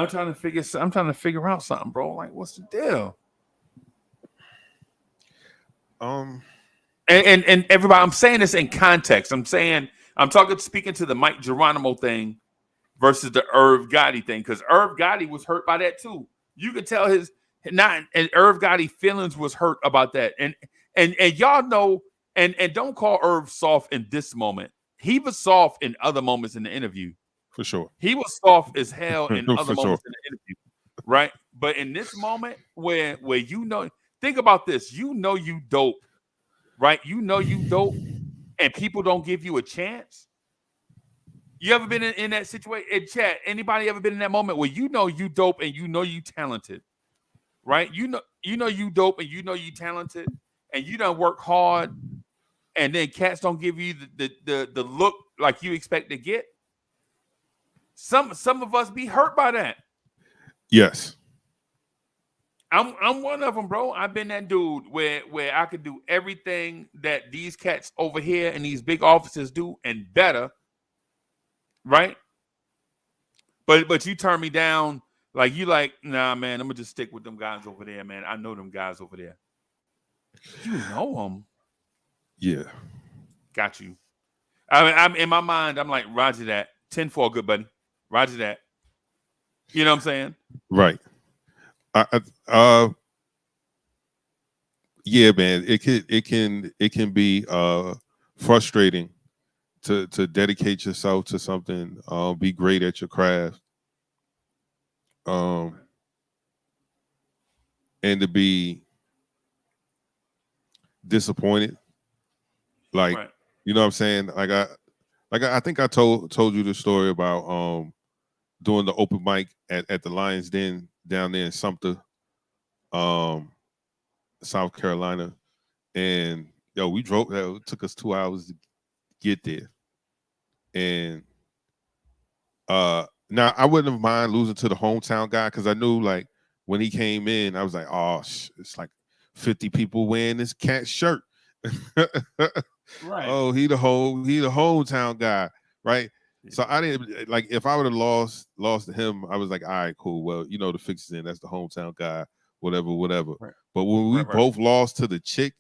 trying to figure out something, bro. Like, what's the deal? And everybody, I'm saying this in context. I'm speaking to the Mike Geronimo thing versus the Irv Gotti thing, because Irv Gotti was hurt by that too. You could tell and Irv Gotti feelings was hurt about that. And y'all know, and don't call Irv soft in this moment. He was soft in other moments in the interview. For sure. He was soft as hell in other moments in the interview. Right? But in this moment where think about this, you dope. Right? You dope and people don't give you a chance. You ever been in that situation? In chat, anybody ever been in that moment where you dope and you talented? Right? You dope and you talented and you done work hard and then cats don't give you the look like you expect to get. Some of us be hurt by that. Yes. I'm one of them, bro. I've been that dude where I could do everything that these cats over here in these big offices do and better, right? But you turn me down like you like, nah, man. I'm gonna just stick with them guys over there, man. I know them guys over there. You know them. Yeah. Got you. I mean, I'm in my mind. I'm like, Roger that. 10-4, good buddy. Roger that. You know what I'm saying? Right. Yeah, man. It can be frustrating to dedicate yourself to something, be great at your craft, and to be disappointed. Like, Right. you know what I'm saying? I think I told you the story about doing the open mic at the Lions Den down there in Sumter, South Carolina. And yo, we drove, it took us 2 hours to get there. And now I wouldn't have mind losing to the hometown guy because I knew like when he came in, I was like, oh, it's like 50 people wearing this cat shirt. Right. Oh, he the hometown guy, right? So I didn't like if I would have lost to him, I was like, all right, cool. Well, you know the fix is in. That's the hometown guy, whatever. Right. But when we both lost to the chick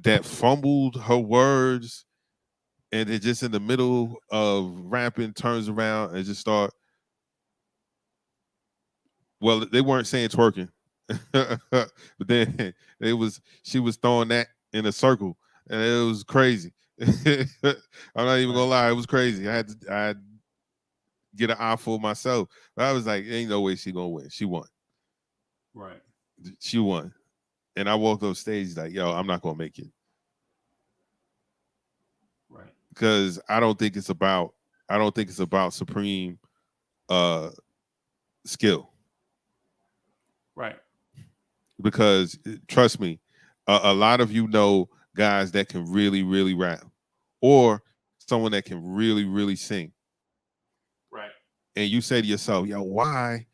that fumbled her words and it just in the middle of rapping turns around and just start. Well, they weren't saying twerking, but then she was throwing that in a circle, and it was crazy. I'm not even gonna lie, it was crazy. I had to get an eye for myself, but I was like, ain't no way she gonna win. She won. Right. She won, and I walked off stage like, yo, I'm not gonna make it. Right. Because I don't think it's about supreme skill. Right. Because trust me, a lot of you know guys that can really, really rap, or someone that can really, really sing. Right. And you say to yourself, yo, why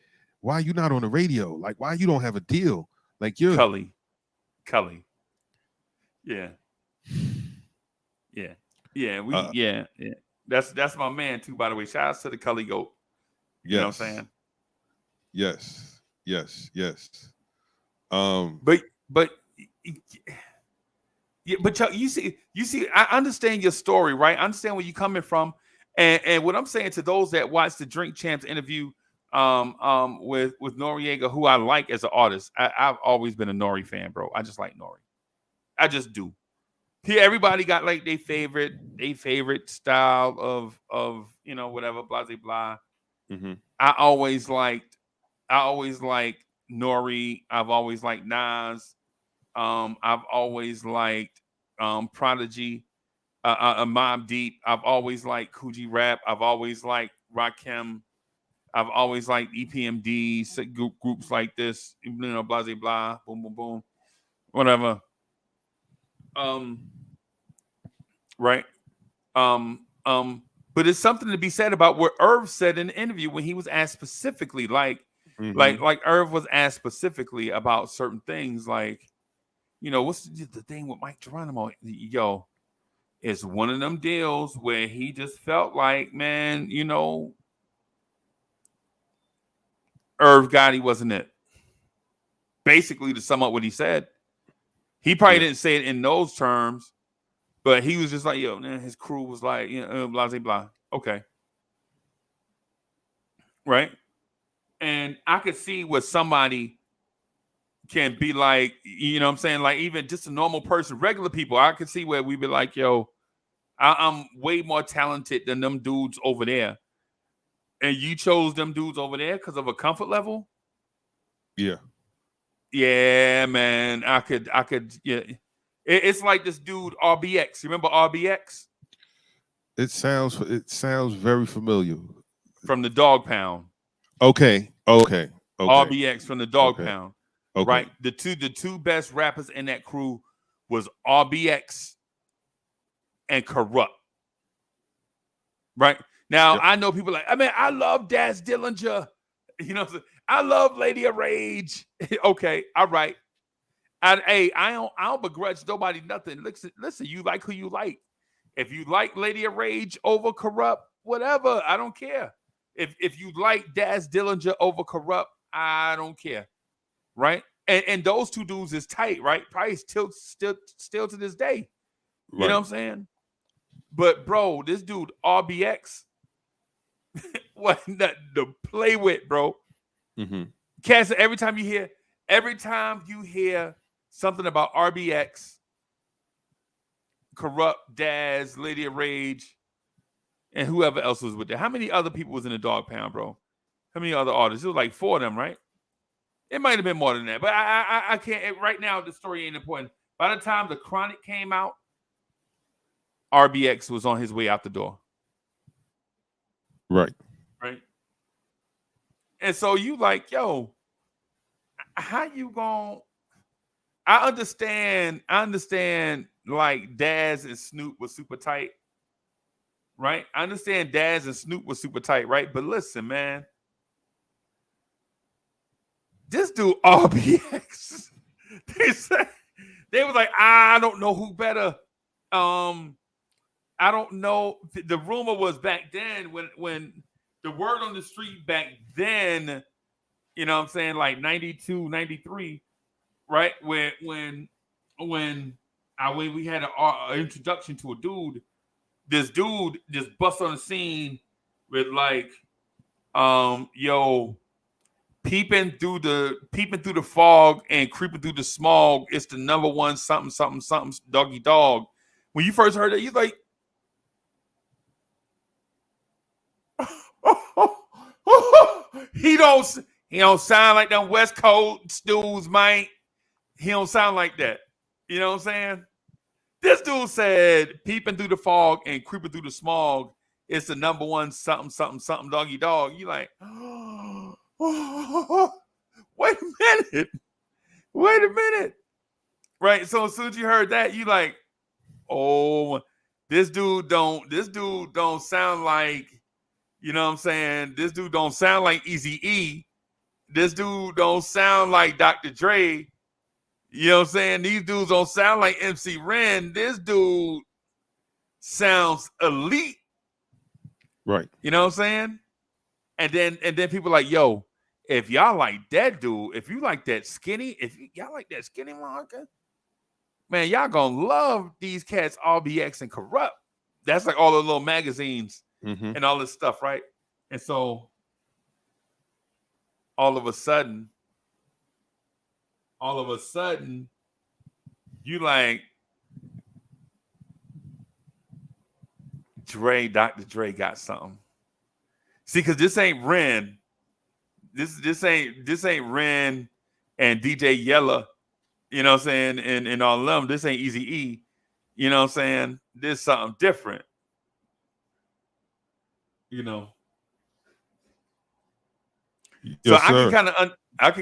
you not on the radio? Like, why you don't have a deal? Like you're Cully. Yeah. Yeah. That's my man too, by the way. Shout out to the Cully Goat. You know what I'm saying? Yes. But Chuck, you see, I understand your story, right? I understand where you're coming from. And what I'm saying to those that watch the Drink Champs interview with Noriega, who I like as an artist. I've always been a Nori fan, bro. I just like Nori. I just do. Here, everybody got like their favorite style of whatever, blah blah blah. Mm-hmm. I always liked Nori. I've always liked Nas. I've always liked Prodigy, Mobb Deep. I've always liked Coogee Rap. I've always liked Rakim. I've always liked EPMD groups like this. Blah blah blah. Boom boom boom. Whatever. Right. But it's something to be said about what Irv said in the interview when he was asked specifically, like Irv was asked specifically about certain things, like, what's the thing with Mike Geronimo? Yo, it's one of them deals where he just felt like, man, Irv Gotti wasn't it. Basically, to sum up what he said, he probably didn't say it in those terms. But he was just like, yo, man, his crew was like, blah, blah, blah. Okay. Right? And I could see what somebody can be like, you know what I'm saying? Like, even just a normal person, regular people, I could see where we'd be like, yo, I'm way more talented than them dudes over there. And you chose them dudes over there because of a comfort level? Yeah. Yeah, man. I could, yeah. It's like this dude RBX. You remember RBX? It sounds very familiar. From the Dog Pound. Okay. RBX from the Dog Pound. Okay. Right. The two best rappers in that crew was RBX and Corrupt. Right. Now I know people like, I love Daz Dillinger. You know what I'm saying? I love Lady of Rage. Okay, all right. I don't begrudge nobody nothing. Listen, you like who you like. If you like Lady of Rage over Corrupt, whatever, I don't care. If you like Daz Dillinger over Corrupt, I don't care. Right? And those two dudes is tight, right? Probably still to this day. You know what I'm saying? But bro, this dude RBX, what the play with, bro. Mm-hmm. Cass, every time you hear something about RBX, Corrupt, Daz, Lady of Rage, and whoever else was with there. How many other people was in the Dog Pound, bro? How many other artists? It was like 4 of them, right? It might have been more than that, but I can't. Right now, the story ain't important. By the time the Chronic came out, RBX was on his way out the door. Right. Right. And so you like, yo, how you going? I understand like Daz and Snoop was super tight. Right? I understand Daz and Snoop was super tight, right? But listen, man. This dude RBX, they was like, I don't know who better. I don't know. The rumor was back then when the word on the street back then, you know what I'm saying, like 92, 93, right? When we had an introduction to a dude, this dude just bust on the scene with like, yo, peeping through the fog and creeping through the smog. It's the number one something doggy dog. When you first heard it, you like, he don't sound like them West Coast dudes, man. He don't sound like that. You know what I'm saying? This dude said, peeping through the fog and creeping through the smog. It's the number one something doggy dog. You like, wait a minute. Right. So as soon as you heard that, you like, oh, this dude don't sound like, you know what I'm saying? This dude don't sound like Eazy-E. This dude don't sound like Dr. Dre. You know what I'm saying? These dudes don't sound like MC Ren. This dude sounds elite. Right. You know what I'm saying? And then people like, yo, if y'all like that dude, if you like that skinny, y'all like that skinny motherfucker, man, y'all gonna love these cats, RBX and Corrupt. That's like all the little magazines and all this stuff, right? And so all of a sudden, you like Dr. Dre got something. See, because this ain't Ren. This ain't Ren and DJ Yella, you know what I'm saying, and all of them. This ain't Eazy-E, you know what I'm saying? This something different. You know. Yes, so sir. I can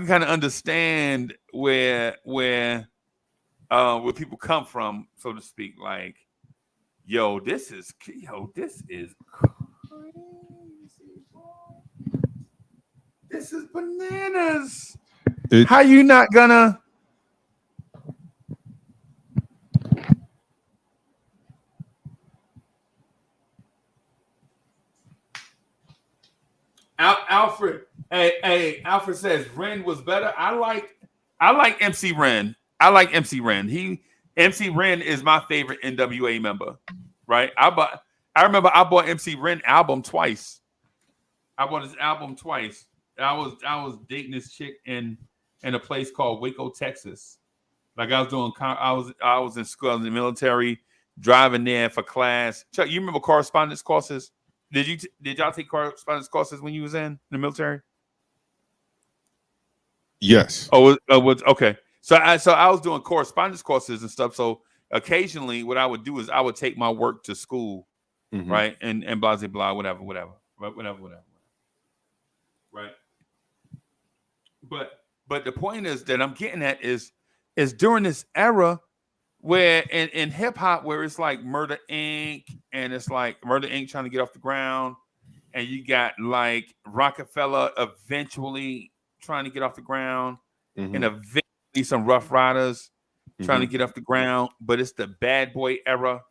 kind of understand where people come from, so to speak. Like, this is crazy. This is bananas. How you not gonna? Alfred, Alfred says Ren was better. I like MC Ren. MC Ren is my favorite NWA member, right? I remember I bought MC Ren album twice. I bought his album twice. I was dating this chick in a place called Waco, Texas. Like I was in school, I was in the military, driving there for class. Chuck, you remember correspondence courses? Did y'all take correspondence courses when you was in the military? Yes. Oh, okay. So I was doing correspondence courses and stuff. So occasionally, what I would do is I would take my work to school, right, and blah blah blah, whatever. Right. But the point is that I'm getting at is during this era where in hip hop, where it's like Murder Inc. and it's like Murder Inc. trying to get off the ground, and you got like Rockefeller eventually trying to get off the ground, and eventually some Rough Riders trying to get off the ground. But it's the Bad Boy era,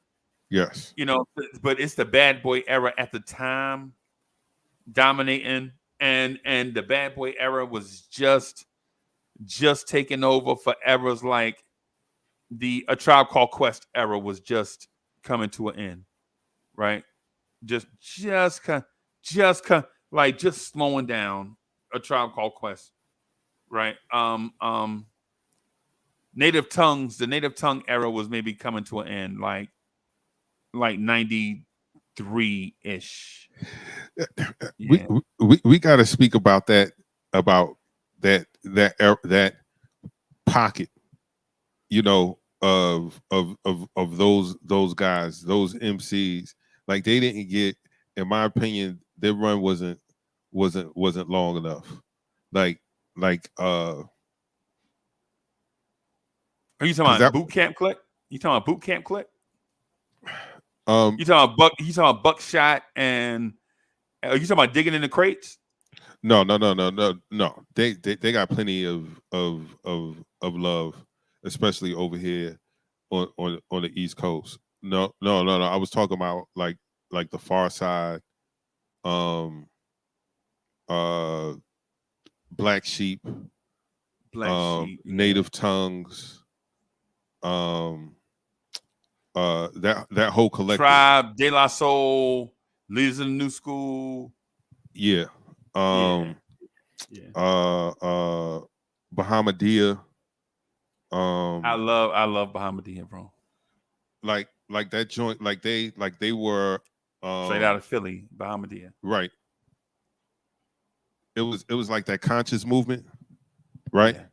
Yes. you know. But it's the Bad Boy era at the time dominating, and the Bad Boy era was just taking over for eras like A Tribe Called Quest era was just coming to an end, right? Just slowing down. A Tribe Called Quest, right? Native Tongues, the Native Tongue era was maybe coming to an end, like 93 ish. Yeah. We got to speak about that that pocket, you know, of those guys, those MCs. Like they didn't get, in my opinion, their run wasn't long enough. Like Are you talking about Boot Camp Click? You talking about Boot Camp Click? You talking about Buckshot and are you talking about Digging in the Crates? No. They got plenty of love, especially over here on the East Coast. No. I was talking about like the Far Side, Black Sheep, Native Tongues, that whole collective. Tribe, De La Soul, Leaders of the New School. Yeah. Bahamadia. I love Bahamadia, bro. Like that joint, like they were straight out of Philly, Bahamadia. Right. It was like that conscious movement, right? Yeah.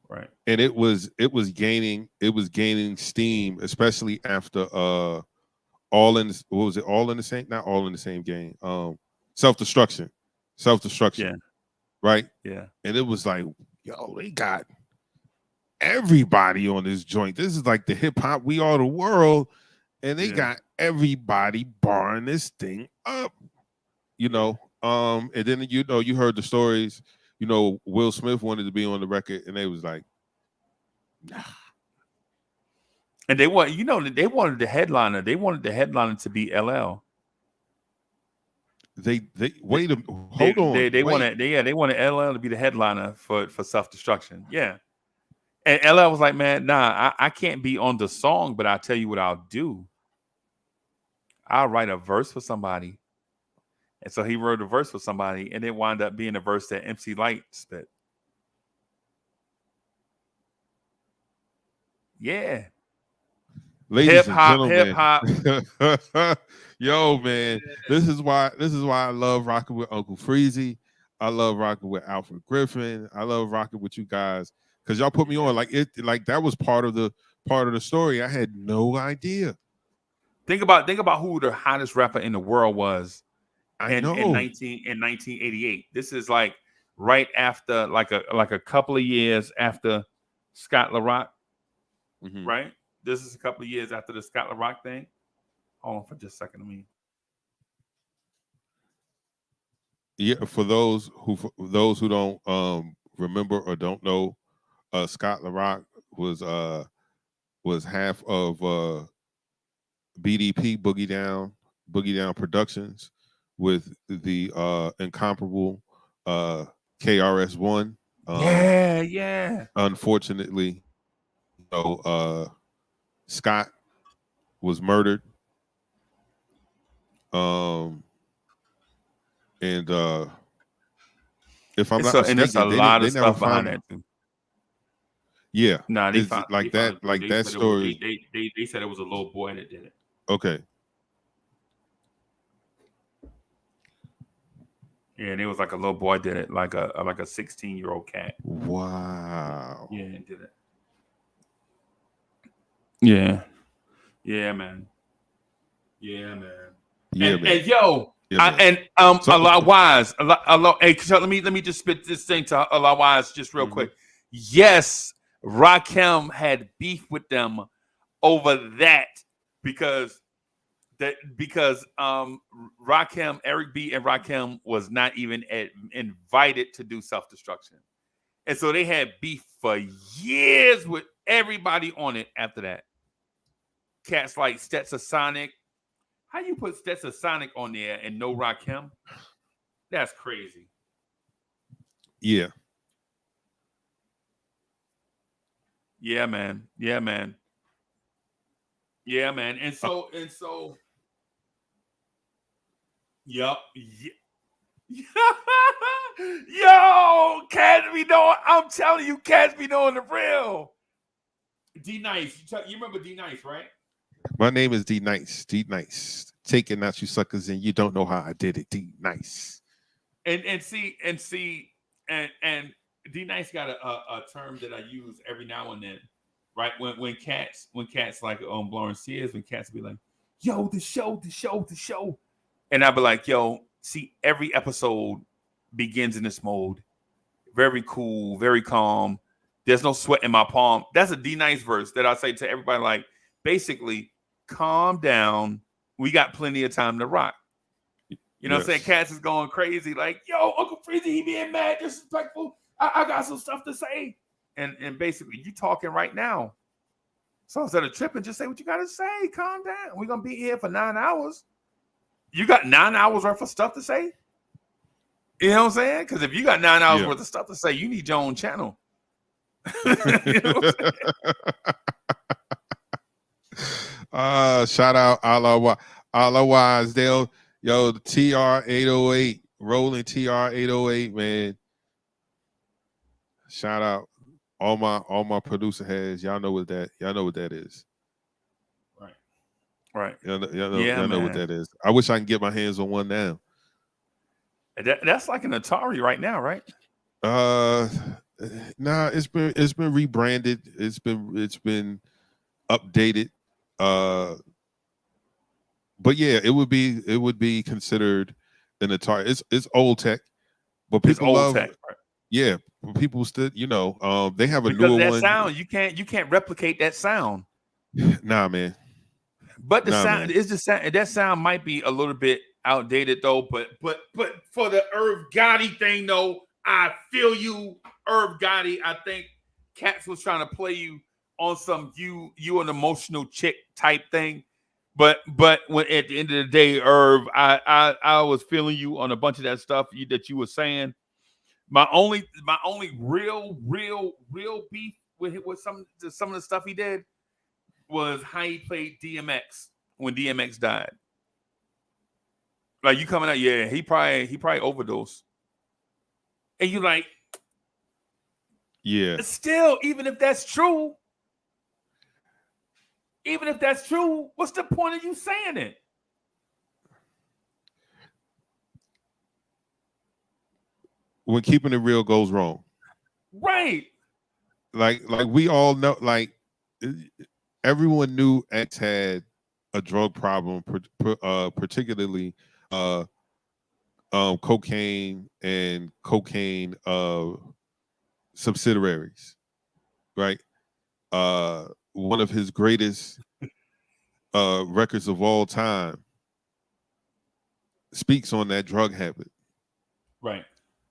Right. And it was gaining steam, especially after all in the same, not all in the same game. Self-destruction. Yeah. Right? Yeah. And it was like, yo, they got everybody on this joint. This is like the hip hop We Are the World, and they got everybody barring this thing up. You know, and then you heard the stories. You know, Will Smith wanted to be on the record, and they was like, nah. And they wanted the headliner. They wanted the headliner to be LL. They wait a hold on. They wanted LL to be the headliner for Self-Destruction. Yeah. And LL was like, man, nah, I can't be on the song, but I'll tell you what I'll do. I'll write a verse for somebody. And so he wrote a verse for somebody, and it wound up being a verse that MC Lyte spit. Yeah. Ladies hip hop. Yo, man, this is why I love rocking with Uncle Freezie. I love rocking with Alfred Griffin. I love rocking with you guys because y'all put me on like that was part of the story. I had no idea. Think about who the hottest rapper in the world was. In 1988. This is like right after like a couple of years after Scott LaRock, right? This is a couple of years after the Scott LaRock thing. Hold on for just a second. Yeah, for those who don't remember or don't know, Scott LaRock was half of BDP Boogie Down Productions with the incomparable KRS-One. Yeah. Unfortunately, Scott was murdered. And if I'm not mistaken, and there's a lot of stuff behind that too. Yeah, nah, they found that story. They said it was a little boy that did it. Okay. Yeah, and it was like a little boy did it, like a 16-year-old cat. Wow. Yeah, it did it. Yeah. Yeah, man. Yeah, And man. yo, Allah Wise. Hey, so let me just spit this thing to Allah Wise just real quick. Yes, Rakim had beef with them over that because that because Rakim, Eric B. and Rakim was not even invited to do self-destruction. And so they had beef for years with everybody on it after that. Cats like Stetsasonic. How you put Stetsasonic on there and no Rakim? That's crazy. Yeah. Yeah, man. Yeah, man. Yeah, man. And so, yep. Yo, cats be knowing. I'm telling you, cats be knowing the real. D Nice. You remember D Nice, right? My name is D Nice. D Nice. Taking out you suckers and you don't know how I did it. D Nice. And D Nice got a term that I use every now and then, right? When cats like blowing Sears, when cats be like, yo, the show, and I be like, yo, see, every episode begins in this mode, very cool, very calm. There's no sweat in my palm. That's a D Nice verse that I say to everybody, like, basically, calm down. We got plenty of time to rock. You know what I'm saying? Cats is going crazy, like, yo, Uncle Freezie, he being mad, disrespectful. I got some stuff to say. And basically, you talking right now. So instead of tripping, just say what you got to say. Calm down. We're going to be here for 9 hours. You got 9 hours worth of stuff to say? You know what I'm saying? Because if you got 9 hours worth of stuff to say, you need your own channel. You know what I'm saying? Shout out Allah Wisdale. Yo, the TR-808, rolling TR-808, man. Shout out all my producer heads. Y'all know what that is. Right. Y'all know what that is. I wish I can get my hands on one now. That's like an Atari right now, right? Nah, it's been rebranded. It's been updated. But yeah, it would be considered an Atari. It's old tech, but people love tech. Right? Yeah, people still, they have a newer one. Sound you can't replicate that sound. Nah, man. But the sound is the sound. That sound might be a little bit outdated though. But for the Irv Gotti thing though, I feel you, Irv Gotti. I think Cats was trying to play you on some you an emotional chick type thing. But when at the end of the day, Irv, I was feeling you on a bunch of that stuff that you were saying. My only real beef with some of the stuff he did was how he played DMX when DMX died. Like you coming out, yeah, he probably overdosed. And you like, yeah. Still, even if that's true, what's the point of you saying it? When keeping it real goes wrong. Right. Like we all know, like everyone knew X had a drug problem, particularly cocaine and cocaine subsidiaries, right? One of his greatest records of all time speaks on that drug habit. Right.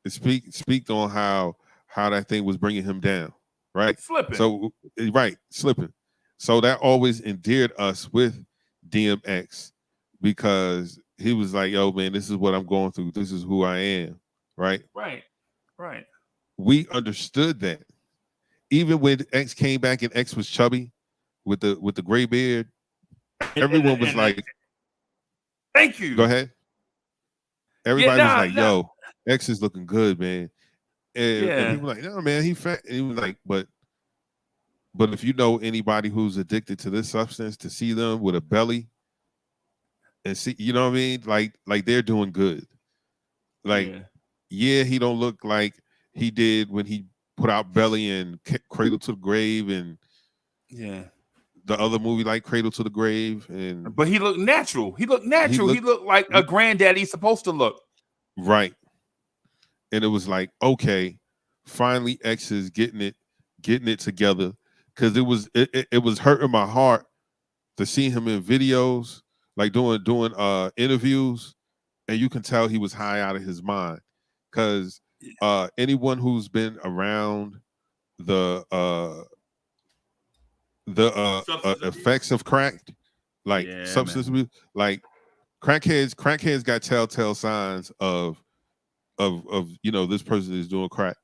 It speak on how that thing was bringing him down, right? Slipping. So slipping. So that always endeared us with DMX because he was like, yo, man, this is what I'm going through. This is who I am, right? Right. We understood that. Even when X came back and X was chubby with the gray beard, everyone was like, thank you. Go ahead. Everybody was like, yo, X is looking good, man. And people were like, no, man, he fat. And he was like, but if you know anybody who's addicted to this substance, to see them with a belly and see, you know what I mean? Like they're doing good. Like, yeah, he don't look like he did when he put out Belly and Cradle to the Grave and the other movie like Cradle to the Grave. But he looked natural. He looked like a granddaddy's supposed to look. Right. And it was like, okay, finally X is getting it together. Because it was hurting my heart to see him in videos like doing interviews, and you can tell he was high out of his mind. Because anyone who's been around the effects of crack, like Yeah, substance man. abuse, like crackheads got telltale signs of this person is doing crack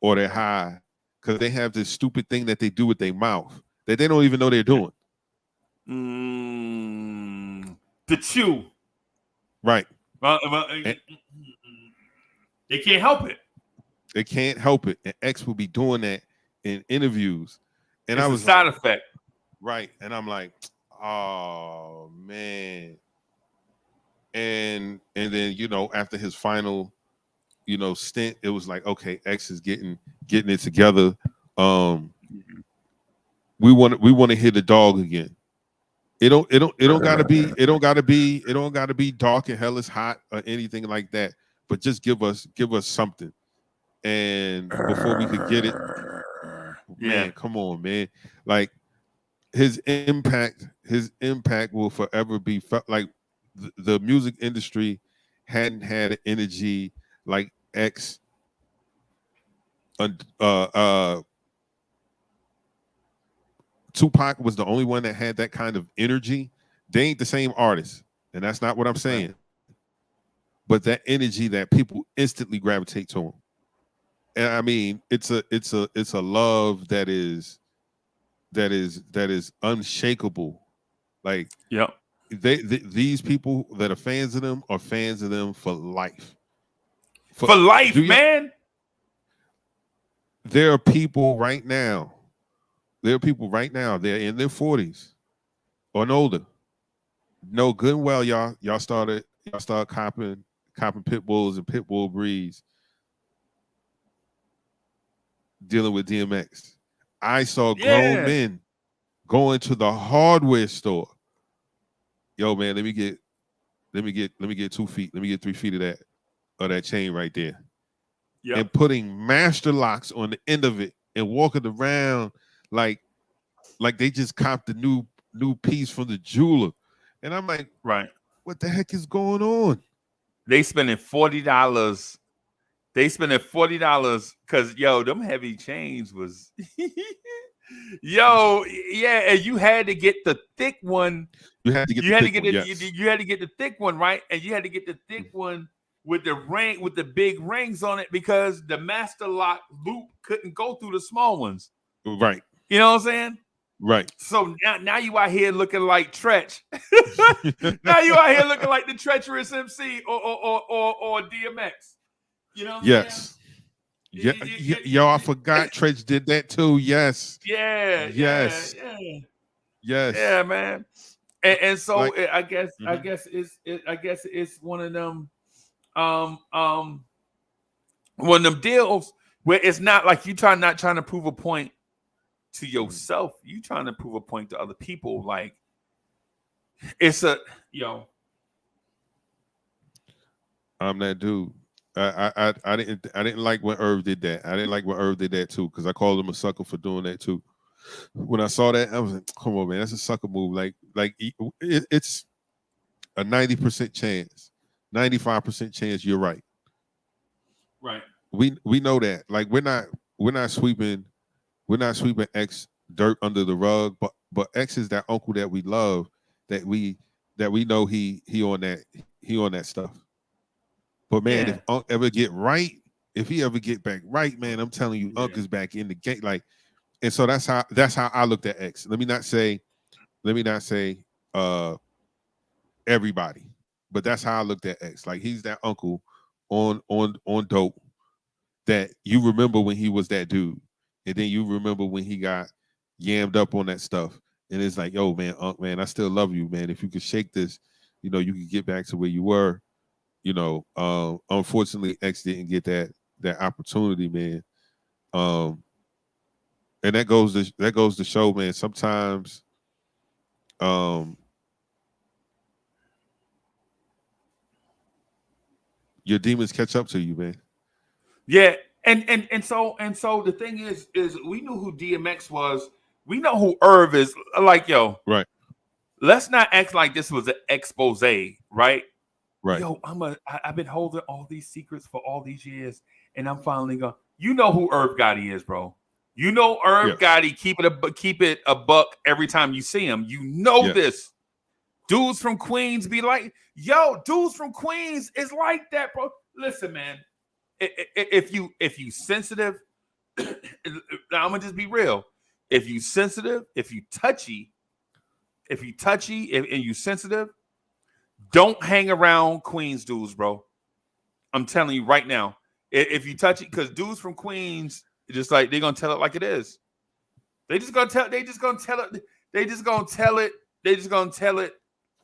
or they're high, because they have this stupid thing that they do with their mouth that they don't even know they're doing. The chew. Right. They can't help it. They can't help it. And X will be doing that in interviews. And It's I a was side like, effect. right. And I'm like, oh man. And then, after his final, stint, it was like, okay, X is getting it together. We want to hit the dog again. It don't gotta be dark and hell is hot or anything like that. But just give us something. And before we could get it, man, come on, man. Like his impact will forever be felt. Like the music industry hadn't had an energy like X. Tupac was the only one that had that kind of energy. They ain't the same artist, and that's not what I'm saying. Right. But that energy that people instantly gravitate to him. And I mean, it's a love that is unshakable. Like, yep. These people that are fans of them are fans of them for life. For life, man. There are people right now. They're in their 40s or older. Know good and well, y'all started copping pit bulls and pit bull breeds, dealing with DMX. I saw grown men going to the hardware store. Yo, man, let me get 2 feet. Let me get 3 feet of that chain right there. Yep. And putting master locks on the end of it and walking around like they just copped the new piece from the jeweler. And I'm like, right, what the heck is going on? They spending $40. They spending $40 because them heavy chains was and you had to get the thick one. You had to get the thick one, right? And you had to get the thick one with the big rings on it, because the master lock loop couldn't go through the small ones. Right. You know what I'm saying? Right. So now you out here looking like Tretch. Now you out here looking like the treacherous MC or DMX. You know what I'm saying? Yo, I forgot Tretch did that too. Yes. Yeah. Yes. Yeah, man. And so like, I guess it's one of them one of them deals where it's not like you not trying to prove a point to yourself. You trying to prove a point to other people. Like it's I'm that dude. I didn't like when Irv did that. I didn't like when Irv did that too, because I called him a sucker for doing that too. When I saw that, I was like, come on, man, that's a sucker move. Like it's a 90% chance, 95% chance you're right. Right. We know that. Like we're not sweeping X dirt under the rug, but X is that uncle that we love, that we know he on that stuff. But man, if Unc ever get right, if he ever get back right, man, I'm telling you, Unc is back in the game. Like, and so that's how I looked at X. Let me not say everybody, but that's how I looked at X. Like he's that uncle on dope that you remember when he was that dude, and then you remember when he got yammed up on that stuff, and it's like, yo, man, Unc, man, I still love you, man. If you could shake this, you could get back to where you were. Unfortunately, X didn't get that opportunity, man. And that goes to show, man. Sometimes, your demons catch up to you, man. Yeah, and so the thing is we knew who DMX was. We know who Irv is. Like, yo, right. let's not act like this was an expose, right? Right. Yo, I've been holding all these secrets for all these years, and I'm finally going. You know who Irv Gotti is, bro. You know Irv Gotti keep it a buck every time you see him. You know this. Dudes from Queens be like, yo, dudes from Queens is like that, bro. Listen, man. If you sensitive, I'm gonna just be real. If you sensitive, if you touchy, and you sensitive, don't hang around Queens dudes, bro. I'm telling you right now. If you touch it, because dudes from Queens, just like they're gonna tell it like it is. They just gonna tell it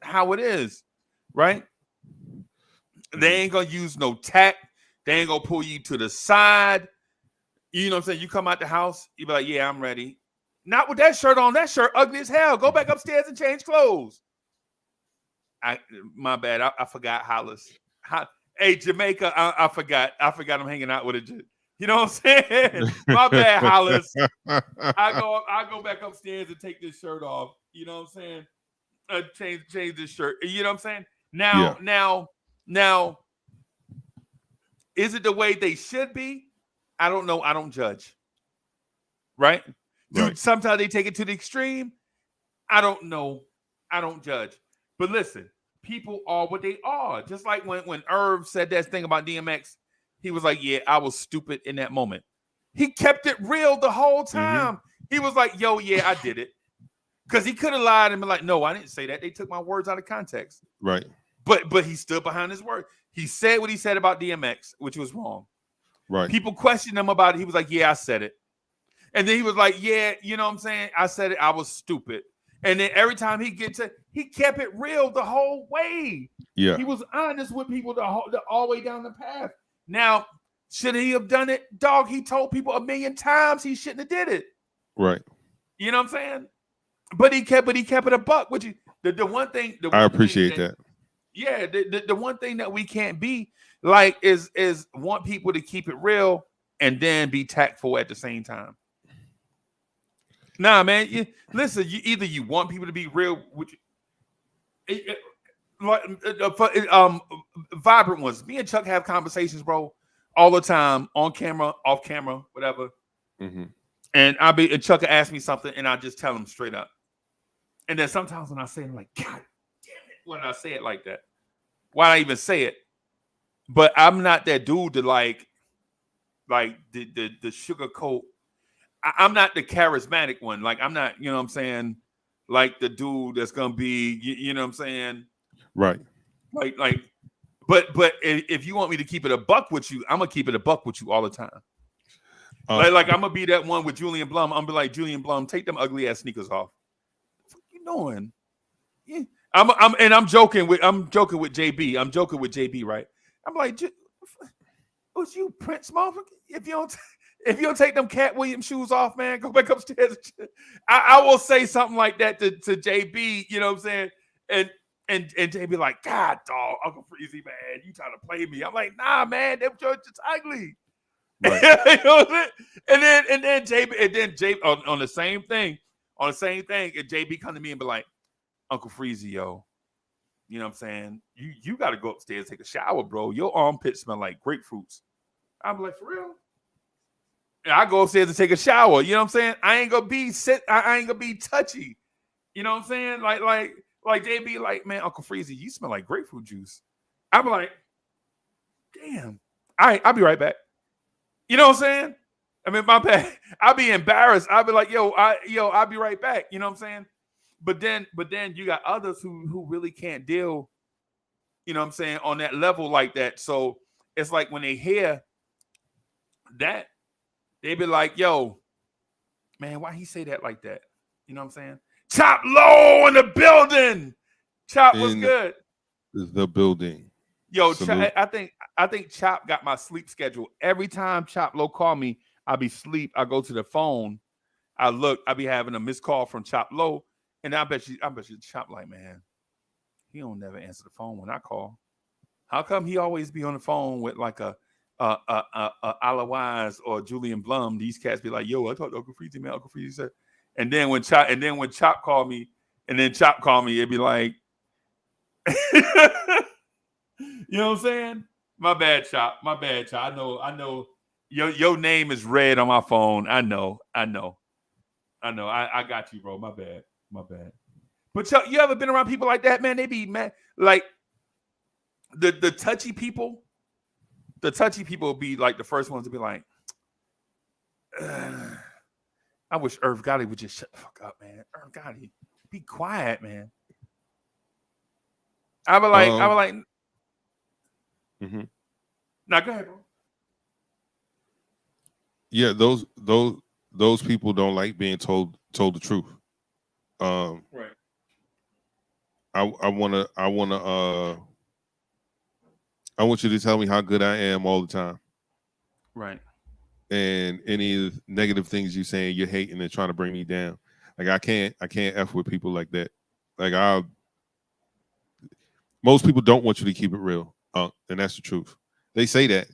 how it is, right? They ain't gonna use no tact. They ain't gonna pull you to the side. You know what I'm saying? You come out the house, you be like, yeah, I'm ready. Not with that shirt on. That shirt ugly as hell. Go back upstairs and change clothes. My bad. I forgot Hollis. Hey, Jamaica, I forgot. I'm hanging out with a. You know what I'm saying? My bad, Hollis. I go back upstairs and take this shirt off. You know what I'm saying? Change this shirt. You know what I'm saying? Now, is it the way they should be? I don't know. I don't judge. Right? Dude, sometimes they take it to the extreme. I don't know. I don't judge. But listen, people are what they are. Just like when Irv said that thing about DMX, he was like, yeah, I was stupid in that moment. He kept it real the whole time. Mm-hmm. He was like, yo, yeah, I did it. Because he could have lied and been like, no, I didn't say that. They took my words out of context. Right. But he stood behind his word. He said what he said about DMX, which was wrong. Right. People questioned him about it. He was like, yeah, I said it. And then he was like, yeah, you know what I'm saying? I said it. I was stupid. And then every time he kept it real the whole way. Yeah. He was honest with people all the way down the path. Now, should he have done it? Dog, he told people 1,000,000 times he shouldn't have did it. Right. You know what I'm saying? But he kept it a buck. Which the one thing I appreciate that. Yeah, the one thing that we can't be like is want people to keep it real and then be tactful at the same time. Nah, man. Listen, either you want people to be real, which vibrant ones. Me and Chuck have conversations, bro, all the time, on camera, off camera, whatever. Mm-hmm. And Chuck will ask me something, and I just tell him straight up. And then sometimes when I say it, I'm like, God damn it, why did I say it like that? Why did I even say it? But I'm not that dude to like the sugarcoat. I'm not the charismatic one. Like, I'm not, you know what I'm saying? Like the dude that's gonna be, you know what I'm saying? Right. But if you want me to keep it a buck with you, I'm gonna keep it a buck with you all the time. Like I'm gonna be that one with Julian Blum. I'm gonna be like, Julian Blum, take them ugly ass sneakers off. What you doing? Yeah. I'm joking with JB. I'm joking with JB, right? I'm like, was you Prince, motherfucker? If you don't take them Cat Williams shoes off, man, go back upstairs. I will say something like that to JB, you know what I'm saying? And JB like, God, dog, Uncle Freezie, man, you trying to play me. I'm like, nah, man, them joints just ugly. Right. You know what I'm saying? And then JB on the same thing, and JB come to me and be like, Uncle Freezie, yo, you know what I'm saying? You got to go upstairs and take a shower, bro. Your armpits smell like grapefruits. I'm like, for real? And I go upstairs and take a shower. You know what I'm saying? I ain't gonna be touchy. You know what I'm saying? Like they be like, man, Uncle Freezie, you smell like grapefruit juice. I'm like, damn. All right, I'll be right back. You know what I'm saying? I mean, my bad. I'll be embarrassed. I'll be like, I'll be right back. You know what I'm saying? But then you got others who really can't deal, you know what I'm saying, on that level like that. So it's like when they hear that, they be like, yo, man, why he say that like that? You know what I'm saying? Chop Low in the building. Chop was good. The building. Yo, I think Chop got my sleep schedule. Every time Chop Low call me, I be sleep. I go to the phone. I be having a missed call from Chop Low. And I bet you Chop like, man, he don't never answer the phone when I call. How come he always be on the phone with like a Alawise or Julian Blum? These cats be like, yo, I talked to Uncle Freezie, man. Uncle Freezie said. And then when Chop called me, and then Chop call me, it'd be like, you know what I'm saying? My bad, Chop. My bad, Chop. I know. Your name is red on my phone. I know. I got you, bro. My bad. But you ever been around people like that, man? They be mad. Like the touchy people. The touchy people be like the first ones to be like, I wish Irv Gotti would just shut the fuck up, man. Irv Gotti, be quiet, man. I was like, mm-hmm. Now go ahead, bro. Yeah, those people don't like being told the truth. Right. I want you to tell me how good I am all the time. Right. And any negative things you saying, you're hating and trying to bring me down. Like I can't F with people like that. Like most people don't want you to keep it real. And that's the truth. They say that.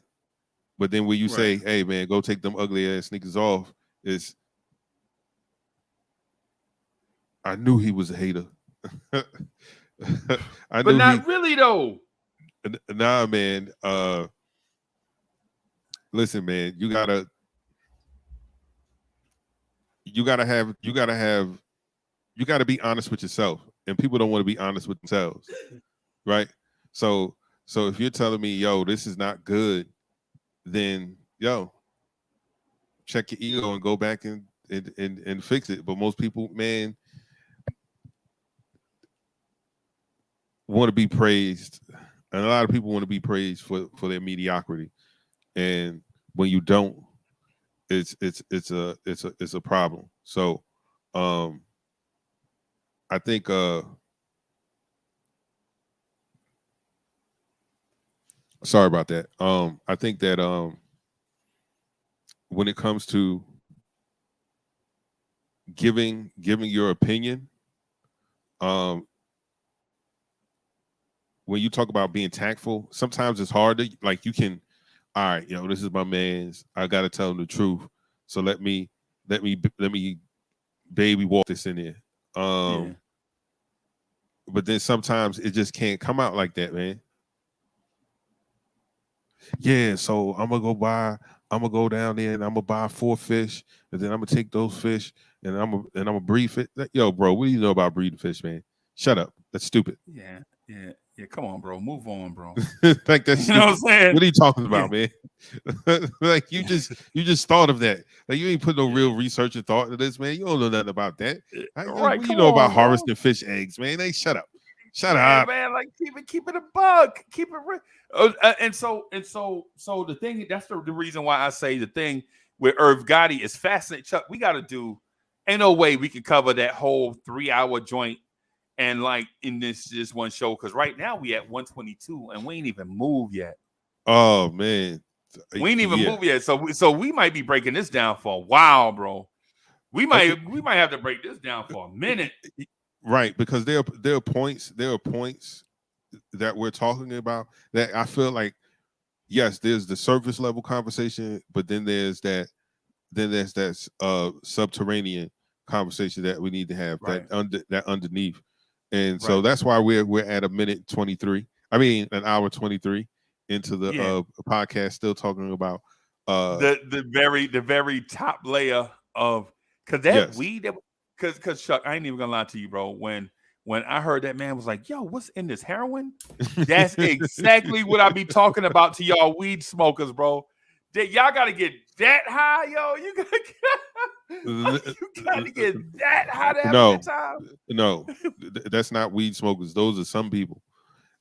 But then when you say, hey man, go take them ugly ass sneakers off, I knew he was a hater. But not really though. Nah, man. Listen, man, you gotta be honest with yourself, and people don't want to be honest with themselves, right? So if you're telling me, yo, this is not good, then yo, check your ego and go back and fix it. But most people, man, want to be praised, and a lot of people want to be praised for their mediocrity, and when you don't, it's a problem. So I think sorry about that. I think that when it comes to giving your opinion, when you talk about being tactful, sometimes it's hard to, like, you can, all right, yo, this is my man's, I gotta tell him the truth. So let me baby walk this in there. But then sometimes it just can't come out like that, man. Yeah, so I'm gonna go down there and I'm gonna buy 4 fish, and then I'm gonna take those fish and I'm gonna breed fish. Yo, bro, what do you know about breeding fish, man? Shut up. That's stupid. Yeah. Come on, bro. Move on, bro. Like that's you know what I'm saying? What are you talking about, man? Like you just thought of that. Like you ain't put no real research and thought into this, man. You don't know nothing about that. Right? What do you know about harvesting fish eggs, man? Hey, shut up. Shut up, man. Like keep it a bug. Keep it real. And so the thing, that's the reason why I say the thing with Irv Gotti is fascinating. Chuck, we got to do. Ain't no way we can cover that whole 3-hour joint. And like in this one show, because right now we at 122 and we ain't even moved yet. Oh man, we ain't even moved yet. So we might be breaking this down for a while, bro. We might have to break this down for a minute, right? Because there are points that we're talking about that I feel like, yes, there's the surface level conversation, but then there's that subterranean conversation that we need to have, right, that underneath. And so that's why we're at a minute 23. I mean, an hour 23 into the podcast, still talking about the very top layer of, because that weed, because Chuck, I ain't even gonna lie to you, bro. When I heard that man was like, "Yo, what's in this heroin?" That's exactly what I be talking about to y'all weed smokers, bro. That y'all gotta get that high, yo. You gotta get that high to have a good time. No, that's not weed smokers. Those are some people.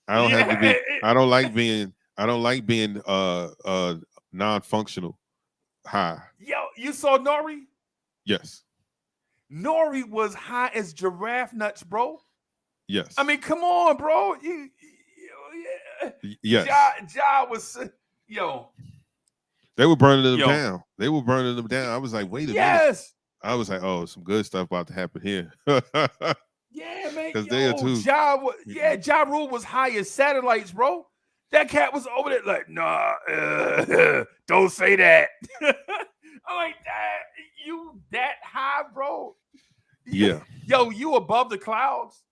I don't have to be. I don't like being non-functional high. Yo, you saw Nori? Yes. Nori was high as giraffe nuts, bro. Yes. I mean, come on, bro. Yes. Ja was, yo. They were burning them down. They were burning them down. I was like, wait a minute. I was like, oh, some good stuff about to happen here. Yeah, man. Because they are too. Ja Rule was high as satellites, bro. That cat was over there like, nah, don't say that. I'm like, you that high, bro? Yeah. Yo, you above the clouds?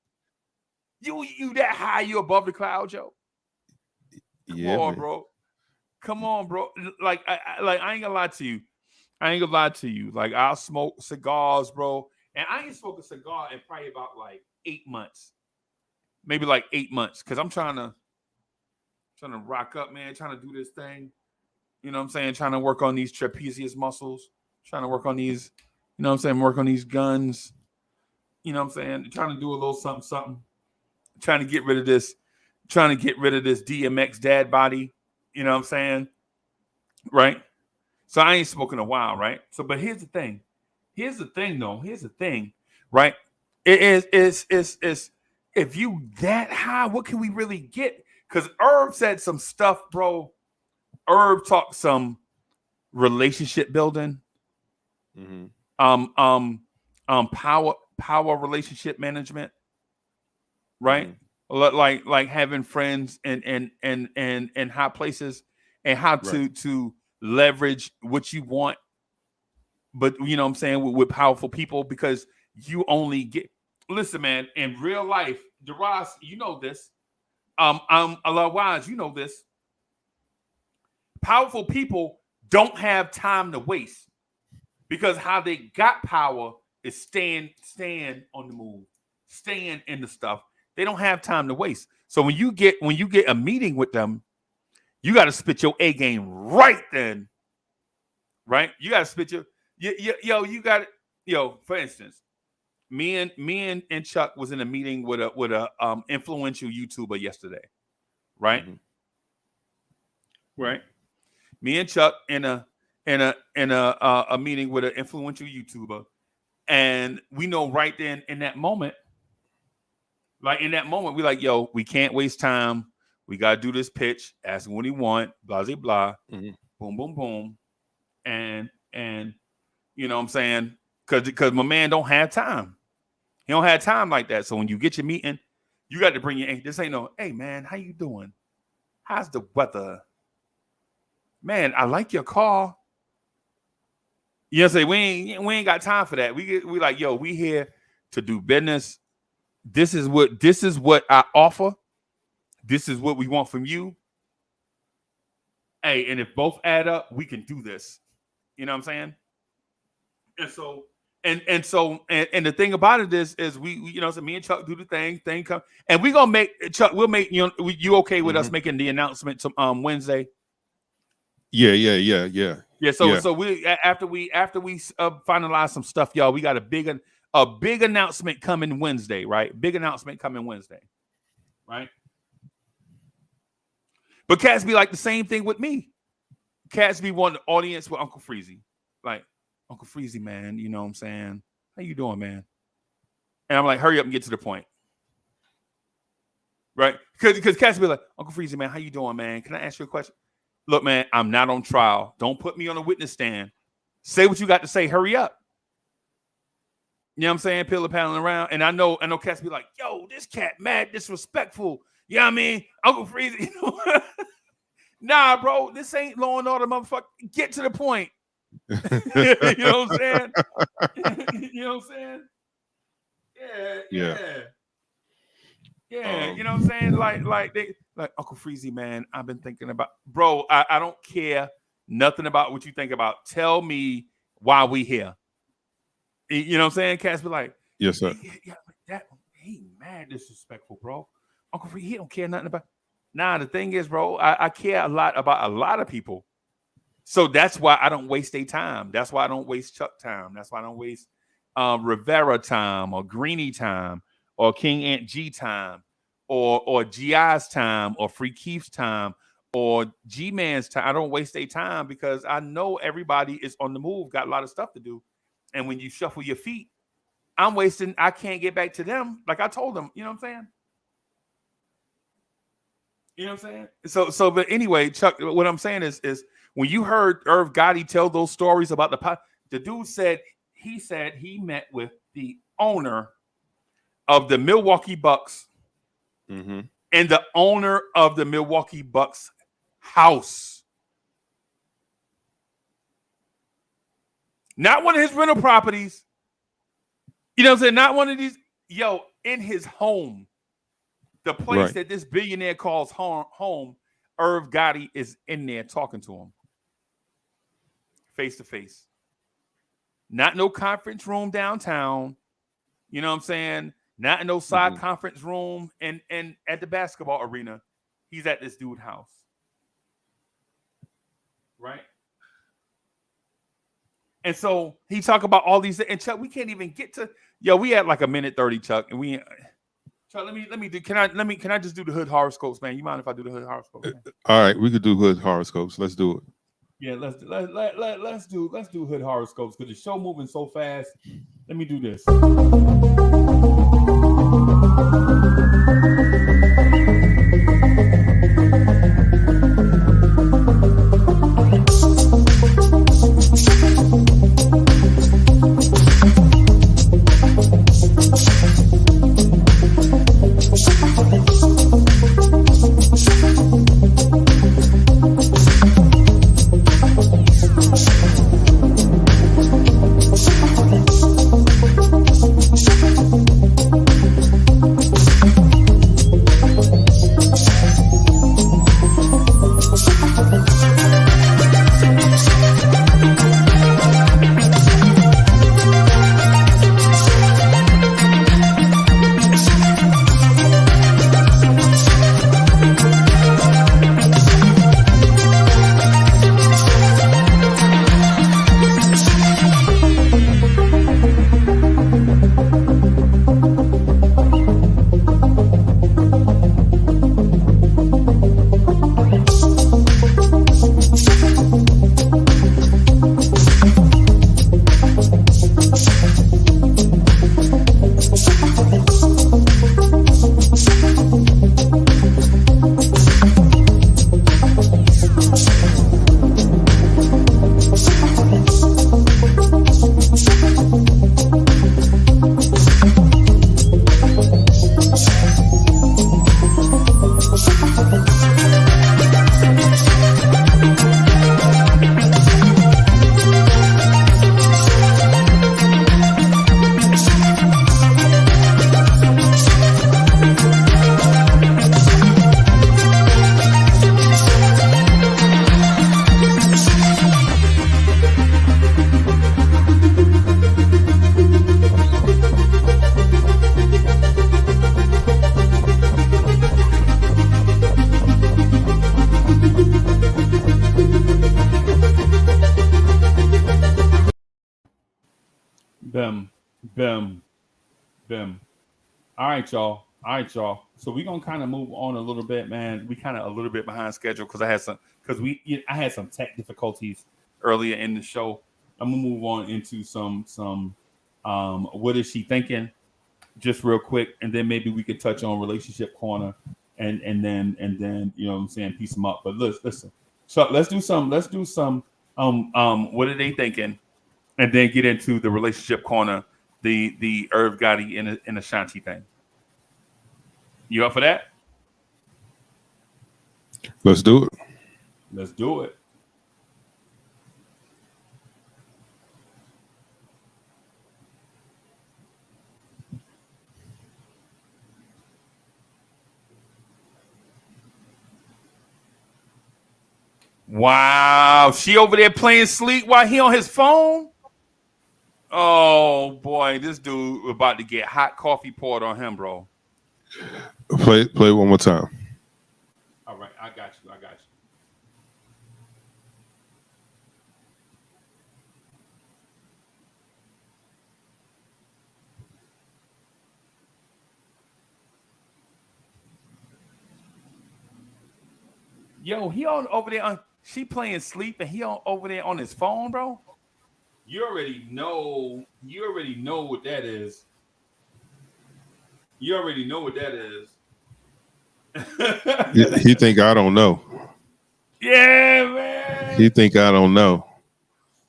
You that high? You above the clouds, yo? Come Yeah, on, man. bro. Come on, bro. Like I ain't gonna lie to you. I ain't gonna lie to you. Like I'll smoke cigars, bro. And I ain't smoked a cigar in probably about like 8 months. Maybe like 8 months. Cause I'm trying to rock up, man, trying to do this thing. You know what I'm saying? Trying to work on these trapezius muscles, trying to work on these, you know what I'm saying, work on these guns. You know what I'm saying? Trying to do a little something. Trying to get rid of this DMX dad body. You know what I'm saying? Right? So I ain't spoken a while, right? So, but here's the thing. Here's the thing, right? It is if you that high, what can we really get? Because Herb said some stuff, bro. Herb talked some relationship building, power relationship management, right? Like having friends and high places and how to leverage what you want, but you know what I'm saying with powerful people because you only get. Listen, man, in real life, DeRoss, you know this. Wise, you know this. Powerful people don't have time to waste because how they got power is staying on the move, staying in the stuff. They don't have time to waste. So when you get a meeting with them, you got to spit your A game right then, right? You got to spit your you got for instance, me and Chuck was in a meeting with a influential YouTuber yesterday, right? Right. Me and Chuck in a meeting with an influential YouTuber, and we know right then in that moment, we like, yo, we can't waste time. We gotta do this pitch, ask him what he want, blah blah blah, boom boom boom, and you know what I'm saying, because my man don't have time. He don't have time like that. So when you get your meeting, you got to bring your. This ain't no, hey man, how you doing? How's the weather? Man, I like your car. You know what I'm saying? We ain't got time for that. We like, yo, we here to do business. This is what I offer. This is what we want from you. Hey, and if both add up, we can do this. You know what I'm saying? And so and the thing about it is we you know, so me and Chuck do the thing come, and we gonna make Chuck. We'll make you okay with us making the announcement to Wednesday. Yeah. So we after we finalize some stuff, y'all, we got a big announcement coming Wednesday, right? Big announcement coming Wednesday, right? But cats be like the same thing with me. Cats be wanting the audience with Uncle Freezie, like Uncle Freezie, man. You know what I'm saying? How you doing, man? And I'm like, hurry up and get to the point, right? Because cats be like, Uncle Freezie, man, how you doing, man? Can I ask you a question? Look, man, I'm not on trial. Don't put me on a witness stand. Say what you got to say. Hurry up. You know what I'm saying? Pillar-paddling around. And I know cats be like, yo, this cat mad disrespectful. You know what I mean? Uncle Freezie. You know? Nah, bro, this ain't Law and Order, motherfucker. Get to the point. You know what I'm saying? You know what I'm saying? Yeah. You know what I'm saying? Like Uncle Freezie, man, I've been thinking about, bro, I don't care nothing about what you think about. Tell me why we here. You know what I'm saying? Cats be like, yes, sir. He mad disrespectful, bro. Uncle Freezie, he don't care nothing about. Nah, the thing is, bro, I care a lot about a lot of people. So that's why I don't waste their time. That's why I don't waste Chuck time. That's why I don't waste Rivera time or Greenie time or King Aunt G time or GI's time or Free Keith's time or G-Man's time. I don't waste their time because I know everybody is on the move, got a lot of stuff to do. And when you shuffle your feet, I can't get back to them. Like I told them, you know what I'm saying? You know what I'm saying? So, but anyway, Chuck, what I'm saying is when you heard Irv Gotti tell those stories about the dude said he met with the owner of the Milwaukee Bucks and the owner of the Milwaukee Bucks house. Not one of his rental properties. You know what I'm saying? Not one of these. Yo, in his home, the place Right. that this billionaire calls home, Irv Gotti is in there talking to him face to face. Not no conference room downtown. You know what I'm saying? Not in no side conference room and at the basketball arena. He's at this dude's house. Right? And so he talk about all these, and Chuck, we can't even get to. Yo, we had like a minute 30, Chuck, and we. Chuck, let me do. Can I just do the hood horoscopes, man? You mind if I do the hood horoscopes? Man? All right, we could do hood horoscopes. Let's do it. Yeah, let's do hood horoscopes because the show moving so fast. Let me do this. Bim. All right, y'all. So we're gonna kind of move on a little bit, man. We kind of a little bit behind schedule because I had some tech difficulties earlier in the show. I'm gonna move on into some what is she thinking, just real quick, and then maybe we could touch on relationship corner, and then you know what I'm saying, piece them up. But listen. So let's do some what are they thinking, and then get into the relationship corner. The Irv Gotti and Ashanti thing. You up for that? Let's do it. Let's do it. Wow, she over there playing sleep while he on his phone? Oh boy, this dude about to get hot coffee poured on him, bro. Play one more time. All right, I got you. Yo, he on over there she playing sleep and he on over there on his phone, bro. You already know what that is. He think I don't know. Yeah, man. He think I don't know.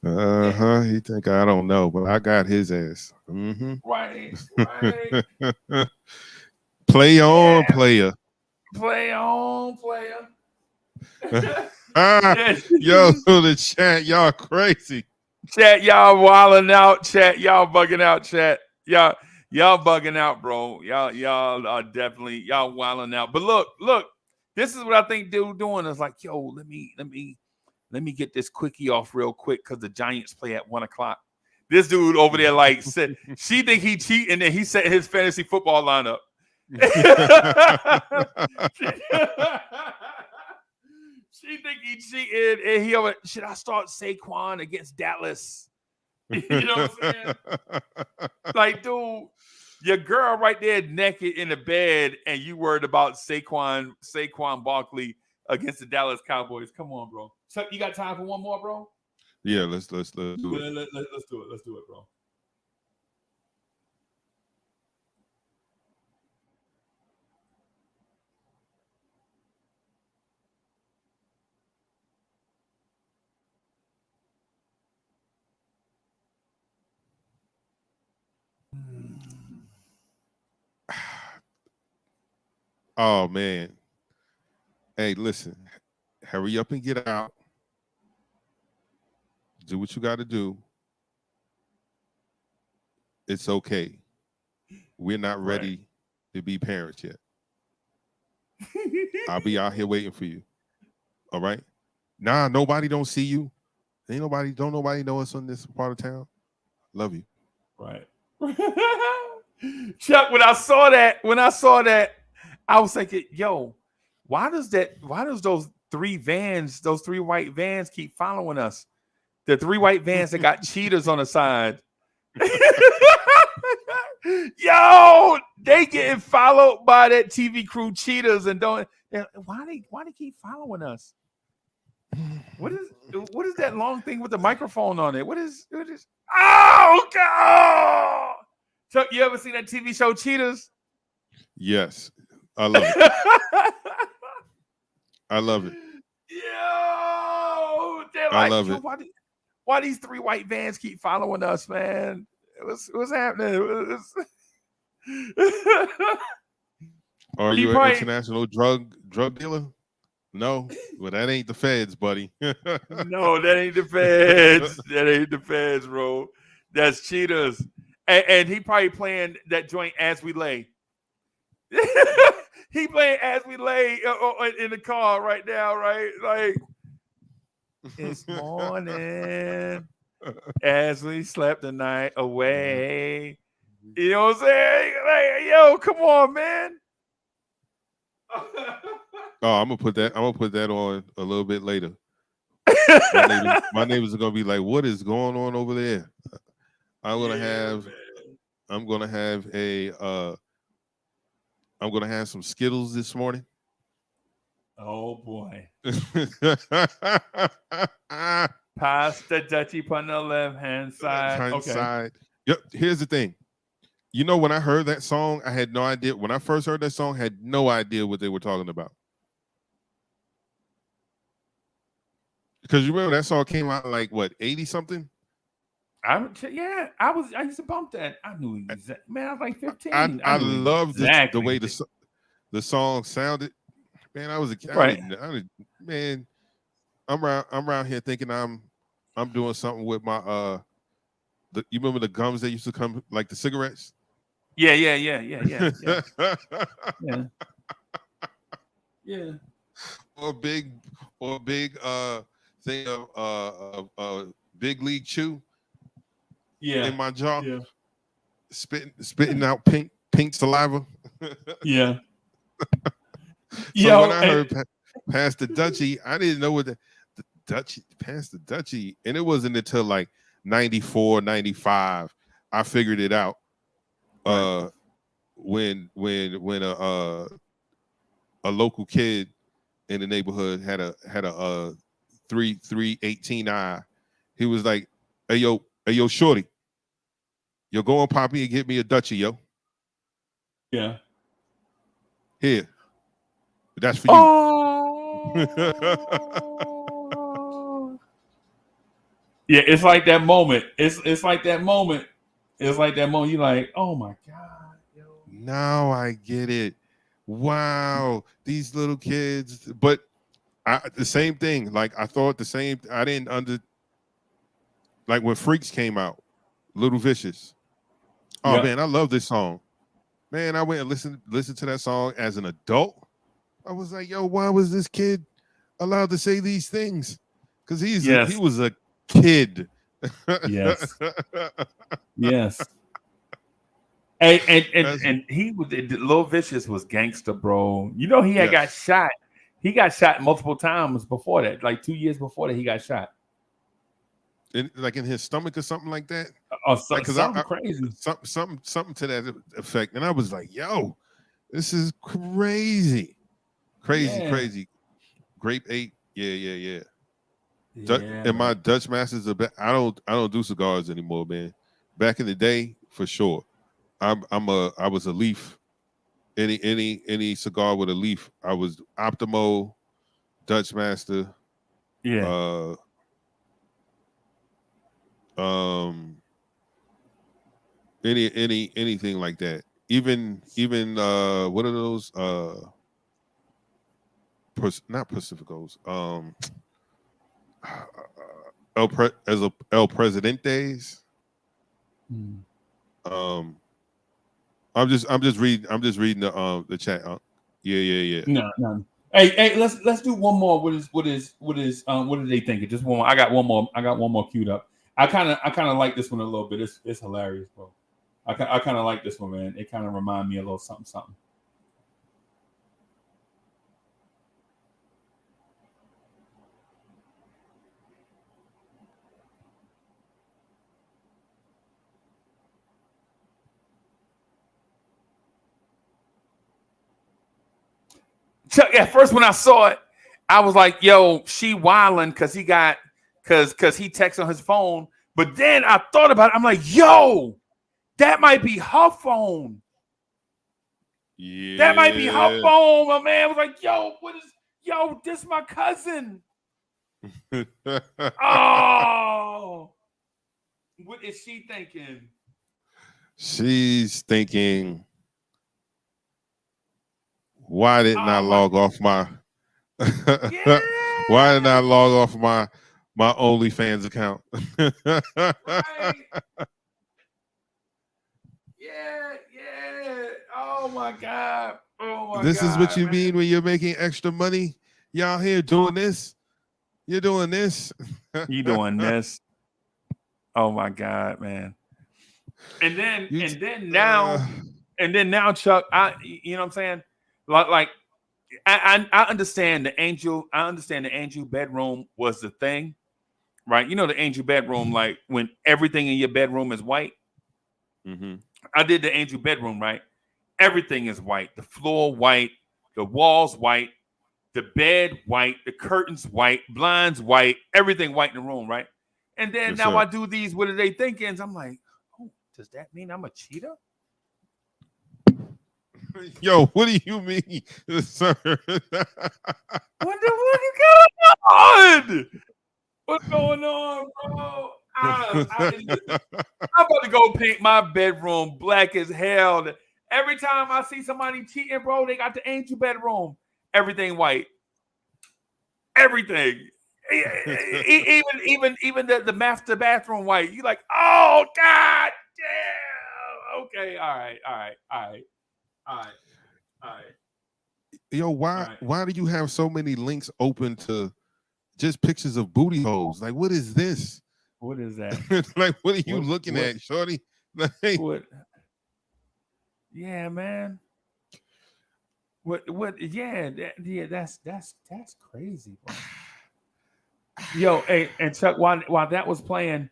He think I don't know, but I got his ass. Right. Play on, player. Play on, player. Yo, the chat, y'all crazy. Chat, y'all wilding out. Chat, y'all bugging out. Chat. y'all bugging out, bro. Y'all are definitely y'all wilding out. But look, this is what I think dude doing is like, yo, let me get this quickie off real quick because the Giants play at 1:00. This dude over there like said she think he cheating and he set his fantasy football lineup. She think he cheated and he over, should I start Saquon against Dallas? You know what I'm saying? Like, dude, your girl right there naked in the bed, and you worried about Saquon Barkley against the Dallas Cowboys. Come on, bro. So you got time for one more, bro? Yeah, let's do it. Let's do it. Let's do it, bro. Oh man. Hey, listen. Hurry up and get out. Do what you got to do. It's okay. We're not ready to be parents yet. I'll be out here waiting for you. All right? Nah, nobody don't see you. Don't nobody know us on this part of town. Love you. Right. Chuck, when I saw that, I was thinking, yo, why does those three white vans keep following us? The three white vans that got cheaters on the side. Yo, they getting followed by that TV crew cheaters and why they keep following us? What is that long thing with the microphone on it? What is oh god! Chuck, you ever seen that TV show Cheaters? Yes. I love it. I love it. Yo, they're like, I love it. Why these three white vans keep following us, man? What's happening? Are you an international drug dealer? No, well, that ain't the feds, buddy. No, that ain't the feds. That ain't the feds, bro. That's cheaters. And he probably playing that joint As We Lay. He playing As We Lay in the car right now, right? Like, it's morning as we slept the night away. You know what I'm saying? Like, yo, come on, man. Oh, I'm gonna put that on a little bit later. My neighbors are gonna be like, "What is going on over there?" I'm gonna have some Skittles this morning. Oh boy. Pass the Dutchie on the left hand side. Okay. Yep. Here's the thing. You know, when I heard that song, I had no idea. When I first heard that song, I had no idea what they were talking about. Because you remember that song came out like what, 80 something? I used to bump that. I knew exactly. Man, I was like 15. I loved the way the song sounded. Man, I was a kid. Right. Man, I'm around here thinking I'm doing something with my you remember the gums that used to come like the cigarettes? Yeah. Or big thing of big league chew. Yeah. In my jaw. Yeah. Spitting out pink saliva. Yeah. So when I heard Pass the Dutchie, I didn't know what the Dutchie, Pass the Dutchie, and it wasn't until like 94, 95 I figured it out. When a local kid in the neighborhood had a 318i, he was like, hey yo shorty, yo go on Poppy and get me a Dutchie, yo. Yeah. Here. That's for you. Oh. Yeah, it's like that moment. It's like that moment. It's like that moment. You're like, oh my God, yo. Now I get it. Wow, these little kids. But the same thing. Like I thought the same. I didn't like when Freaks came out, Little Vicious. Oh Yep. man, I love this song. Man, I went and listened to that song as an adult. I was like, yo, why was this kid allowed to say these things? Because he Yes. was a kid. Yes. Yes. And That's- he was Lil Vicious was gangster, bro. You know he had got yes. shot. He got shot multiple times before that. Like 2 years before that, he got shot. Like in his stomach or something like that. Or Like, something crazy. Something to that effect. And I was like, yo, this is crazy. Yeah. Crazy. Grape 8. Yeah. Yeah, And my Dutch Masters are I don't do cigars anymore, man. Back in the day, for sure. I was a leaf. Any cigar with a leaf. I was Optimo, Dutch Master. yeah. Anything like that. Even what are those not Pacificos, El Presidentes. I'm just reading the chat. Yeah. No. Hey, let's do one more. What are they thinking? Just one more. I got one more queued up. I kind of like this one a little bit. It's hilarious, bro. I kind of like this one, man. It kind of remind me a little something. Chuck, at first when I saw it, I was like, "Yo, she wilding because he texts on his phone." But then I thought about it. I'm like, "Yo, that might be her phone. Yeah. That might be her phone." My man was like, "Yo, this my cousin." Oh, what is she thinking? She's thinking, why didn't I log off my why didn't I log off my OnlyFans account? Right. Yeah. Oh my God. This is what you mean when you're making extra money? Y'all here doing this? You're doing this? You doing this? Oh my God, man. And then now, Chuck, you know what I'm saying? Like I understand the angel. I understand the angel bedroom was the thing, right? You know the angel bedroom, like when everything in your bedroom is white. Mm-hmm. I did the angel bedroom, right? Everything is white. The floor white, the walls white, the bed white, the curtains white, blinds white, everything white in the room, right? And then Yes, now sir. I do these. What are they thinking? I'm like, oh, does that mean I'm a cheater? Yo, what do you mean, sir? What is going on? What's going on, bro? I'm about to go paint my bedroom black as hell. Every time I see somebody cheating, bro, they got the angel bedroom. Everything white. Everything. Even the master bathroom white. You like, oh God damn. Okay, all right. Yo, why do you have so many links open to just pictures of booty holes? Like, what is this? What is that? Like, what are you looking at, shorty? Like, What? Yeah, man. What? Yeah, that's crazy, bro. Yo, hey, and Chuck, while that was playing,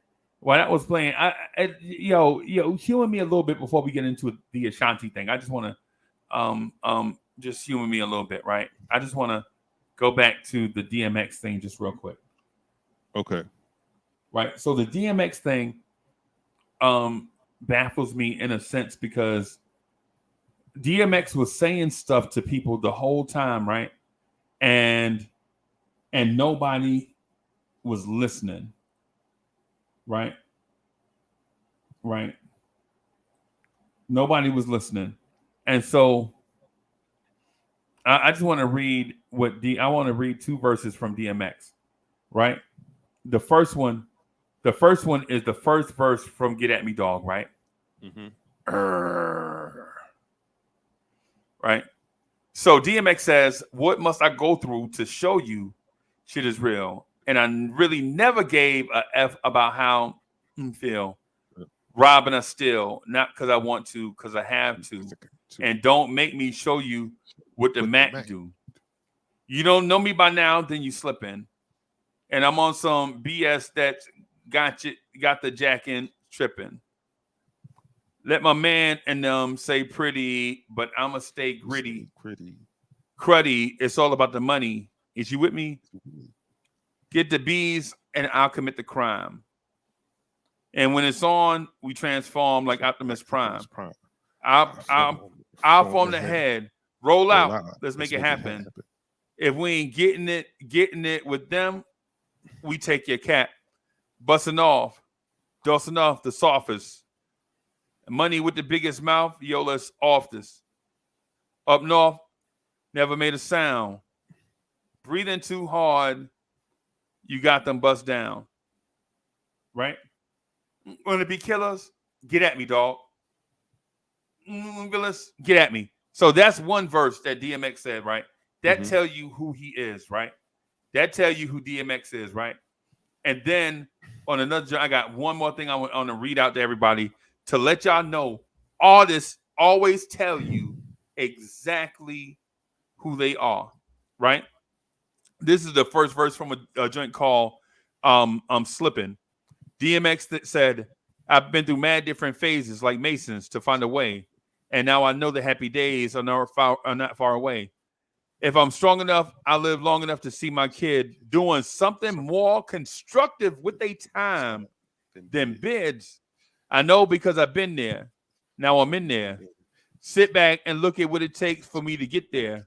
yo, humor me a little bit before we get into the Ashanti thing. I just want to, just humor me a little bit, right? I just want to go back to the DMX thing just real quick. okay. Right. So the DMX thing, baffles me in a sense because DMX was saying stuff to people the whole time, right? And nobody was listening. Right? Nobody was listening. And so I just want to read I want to read 2 verses from DMX, right? The first one is the first verse from Get At Me Dog, right? Mm-hmm. Right? So DMX says, what must I go through to show you shit is real? And I really never gave a F about how I feel. Robbing us still, not because I want to, because I have to. And don't make me show you what the Mac do. You don't know me by now, then you slipping. And I'm on some BS that got the jack in tripping. Let my man and them say pretty, but I'ma stay gritty. Cruddy, it's all about the money. Is you with me? Get the B's and I'll commit the crime. And when it's on, we transform like Optimus Prime. I'll form the head. Roll out. Let's make it happen. If we ain't getting it with them, we take your cat. Busting off. Dusting off the softest. Money with the biggest mouth, yo, let's off this. Up north, never made a sound. Breathing too hard, you got them bust down. Right? Want to be killers? Get at me, dog. Villains, get at me. So that's one verse that DMX said, right? That tell you who he is, right? That tell you who DMX is, right? And then on another, I got one more thing I want to read out to everybody to let y'all know. Artists always tell you exactly who they are, right? This is the first verse from a joint called Slippin'. DMX said, I've been through mad different phases like Masons to find a way. And now I know the happy days are not far away. If I'm strong enough, I'll live long enough to see my kid doing something more constructive with their time than bids. I know because I've been there. Now I'm in there. Sit back and look at what it takes for me to get there.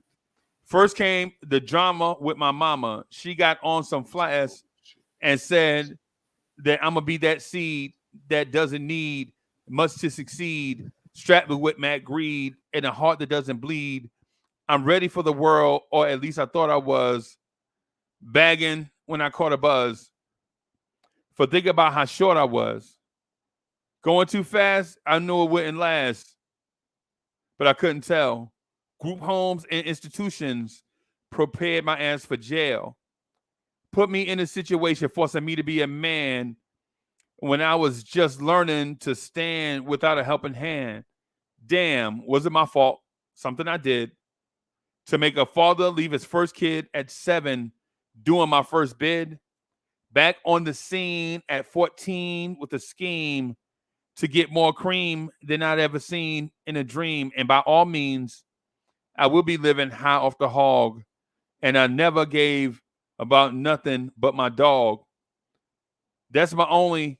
First came the drama with my mama. She got on some flash and said that I'm going to be that seed that doesn't need much to succeed. Strapped with mad greed and a heart that doesn't bleed. I'm ready for the world, or at least I thought I was. Bagging when I caught a buzz. For think about how short I was. Going too fast, I knew it wouldn't last. But I couldn't tell. Group homes and institutions prepared my ass for jail. Put me in a situation forcing me to be a man when I was just learning to stand without a helping hand. Damn, was it my fault? Something I did. To make a father leave his first kid at 7, doing my first bid. Back on the scene at 14 with a scheme to get more cream than I'd ever seen in a dream. And by all means, I will be living high off the hog. And I never gave about nothing but my dog. That's my only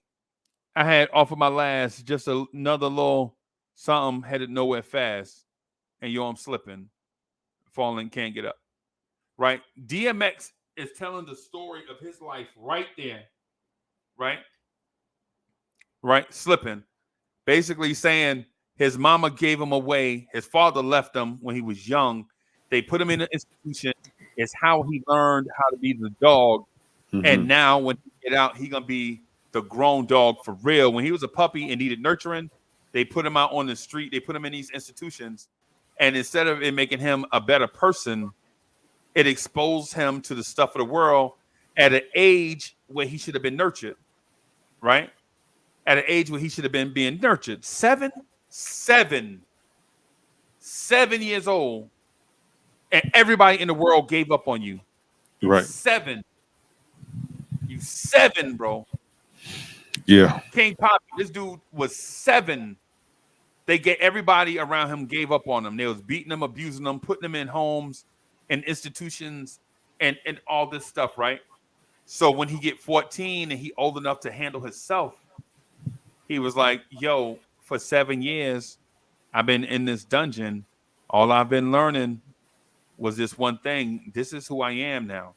I had off of my last. Just another little something headed nowhere fast. And yo, I'm slipping. Falling, can't get up. Right? DMX is telling the story of his life right there. Right? Right? Slipping. Basically saying his mama gave him away. His father left him when he was young. They put him in an institution. It's how he learned how to be the dog. And now when he get out, he going to be the grown dog for real. When he was a puppy and needed nurturing, they put him out on the street. They put him in these institutions. And instead of it making him a better person, it exposed him to the stuff of the world at an age where he should have been nurtured, right? At an age where he should have been being nurtured. 7 years old, and everybody in the world gave up on you. Right. 7. You 7, bro. Yeah. King Poppy, this dude was 7. They get everybody around him gave up on him. They was beating him, abusing him, putting him in homes and institutions and all this stuff, right? So when he get 14 and he old enough to handle himself, he was like, yo, for 7 years, I've been in this dungeon. All I've been learning was this one thing. This is who I am now,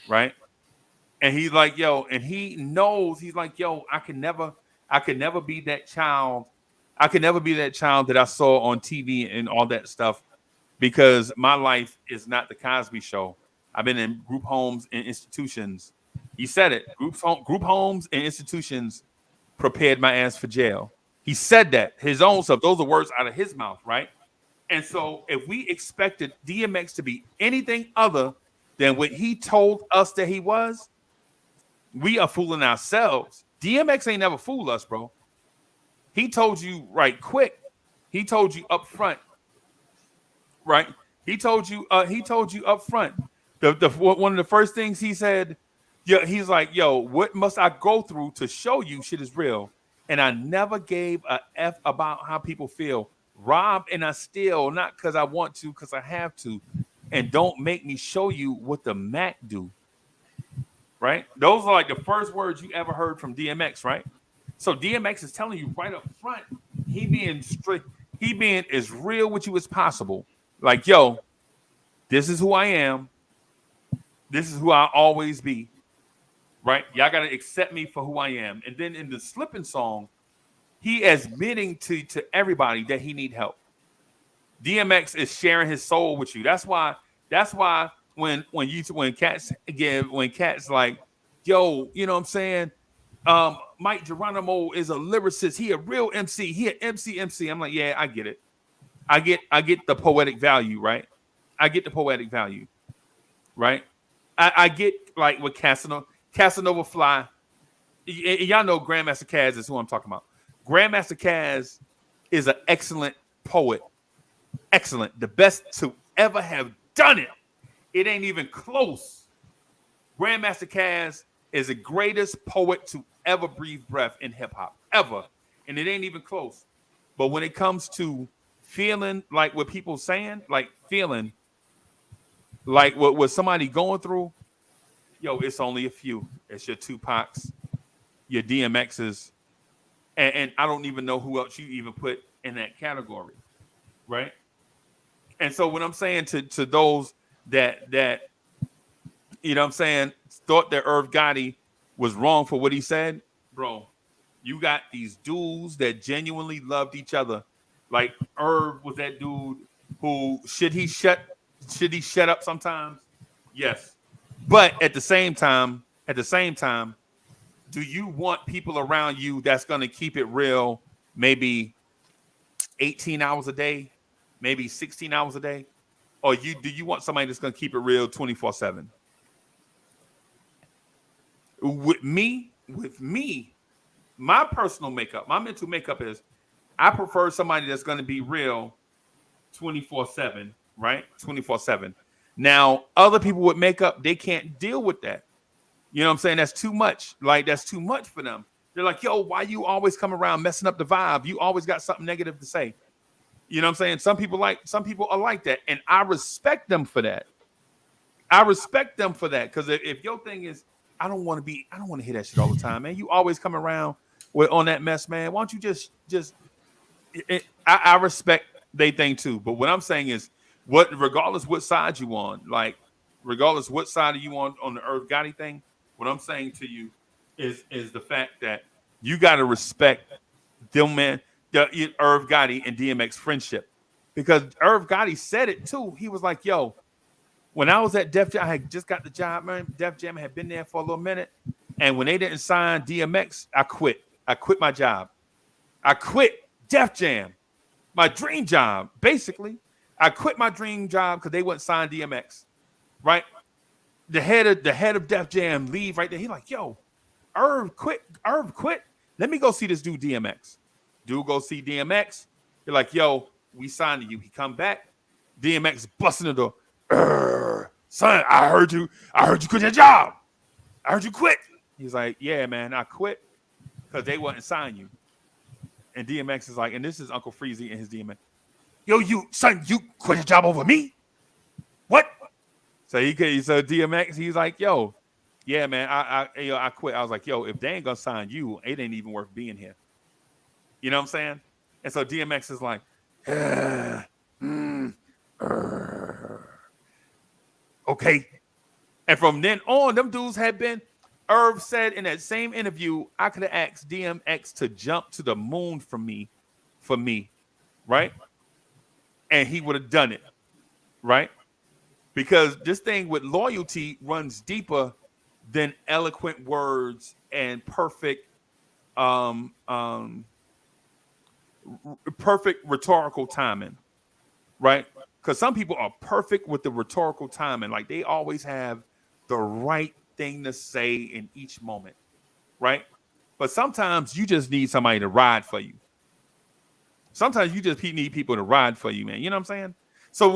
right? And he's like, yo, and he knows, he's like, yo, I could never be that child. I could never be that child that I saw on TV and all that stuff because my life is not the Cosby Show. I've been in group homes and institutions. He said it. Group homes and institutions prepared my ass for jail. He said that his own self. Those are words out of his mouth, right? And so if we expected DMX to be anything other than what he told us that he was, we are fooling ourselves. DMX ain't never fooled us, bro. He told you right quick. He told you up front, right? He told you up front. One of the first things he said, yeah, he's like, yo, what must I go through to show you shit is real? And I never gave a F about how people feel. Rob and I steal, not because I want to, because I have to. And don't make me show you what the Mac do. Right? Those are like the first words you ever heard from DMX, right? So DMX is telling you right up front, he being strict, he being as real with you as possible. Like, yo, this is who I am. This is who I'll always be. Right? Y'all got to accept me for who I am. And then in the Slippin' song, he is admitting to everybody that he need help. DMX is sharing his soul with you. That's why when cats like, yo, you know what I'm saying? Mike Geronimo is a lyricist. He a real MC. He an MC. I'm like, yeah, I get it. I get the poetic value, right? I get the poetic value, right? I get like with Casanova Fly. Y'all know Grandmaster Caz is who I'm talking about. Grandmaster Caz is an excellent poet. Excellent. The best to ever have done it. It ain't even close. Grandmaster Caz is the greatest poet to ever breathe breath in hip hop. Ever. And it ain't even close. But when it comes to feeling like what people saying, like feeling like what somebody going through, yo, it's only a few. It's your Tupacs, your DMXs, and I don't even know who else you even put in that category, right? And so what I'm saying to those that you know what I'm saying, thought that Irv Gotti was wrong for what he said, bro, you got these dudes that genuinely loved each other. Like Irv was that dude who should he shut up sometimes? Yes. But at the same time, do you want people around you that's going to keep it real maybe 18 hours a day, maybe 16 hours a day? Or do you want somebody that's going to keep it real 24/7? With me, my personal makeup, my mental makeup is I prefer somebody that's going to be real 24/7, right? 24/7. Now, other people with makeup, they can't deal with that. You know what I'm saying? That's too much. Like, that's too much for them. They're like, yo, why you always come around messing up the vibe? You always got something negative to say. You know what I'm saying? Some people are like that. And I respect them for that. Because if your thing is, I don't want to hear that shit all the time, man. You always come around on that mess, man. Why don't you just I respect they thing too. But what I'm saying is, regardless what side you on, like regardless what side are you on the Irv Gotti thing, what I'm saying to you is the fact that you got to respect them, man, the Irv Gotti and DMX friendship. Because Irv Gotti said it too. He was like, yo, when I was at Def Jam, I had just got the job, man. Def Jam had been there for a little minute. And when they didn't sign DMX, I quit. I quit my job. I quit Def Jam, my dream job, basically. I quit my dream job because they wouldn't sign DMX, right? The head of Def Jam leave right there. He's like, yo, Irv quit. Let me go see this dude DMX. Dude go see DMX. They're like, yo, we signed you. He come back. DMX busting the door. Son, I heard you quit your job. I heard you quit. He's like, yeah, man, I quit because they wouldn't sign you. And DMX is like, and this is Uncle Freezie and his DMX. Yo, you quit your job over me? What? So DMX, he's like, yo, yeah, man, I quit. I was like, yo, if they ain't gonna sign you, it ain't even worth being here. You know what I'm saying? And so DMX is like, okay. And from then on, them dudes had been. Irv said in that same interview, I could have asked DMX to jump to the moon for me, right? And he would have done it, right? Because this thing with loyalty runs deeper than eloquent words and perfect perfect rhetorical timing, right? Because some people are perfect with the rhetorical timing, like they always have the right thing to say in each moment, right? But sometimes you just need somebody to ride for you. Sometimes you just need people to ride for you, man. You know what I'm saying? So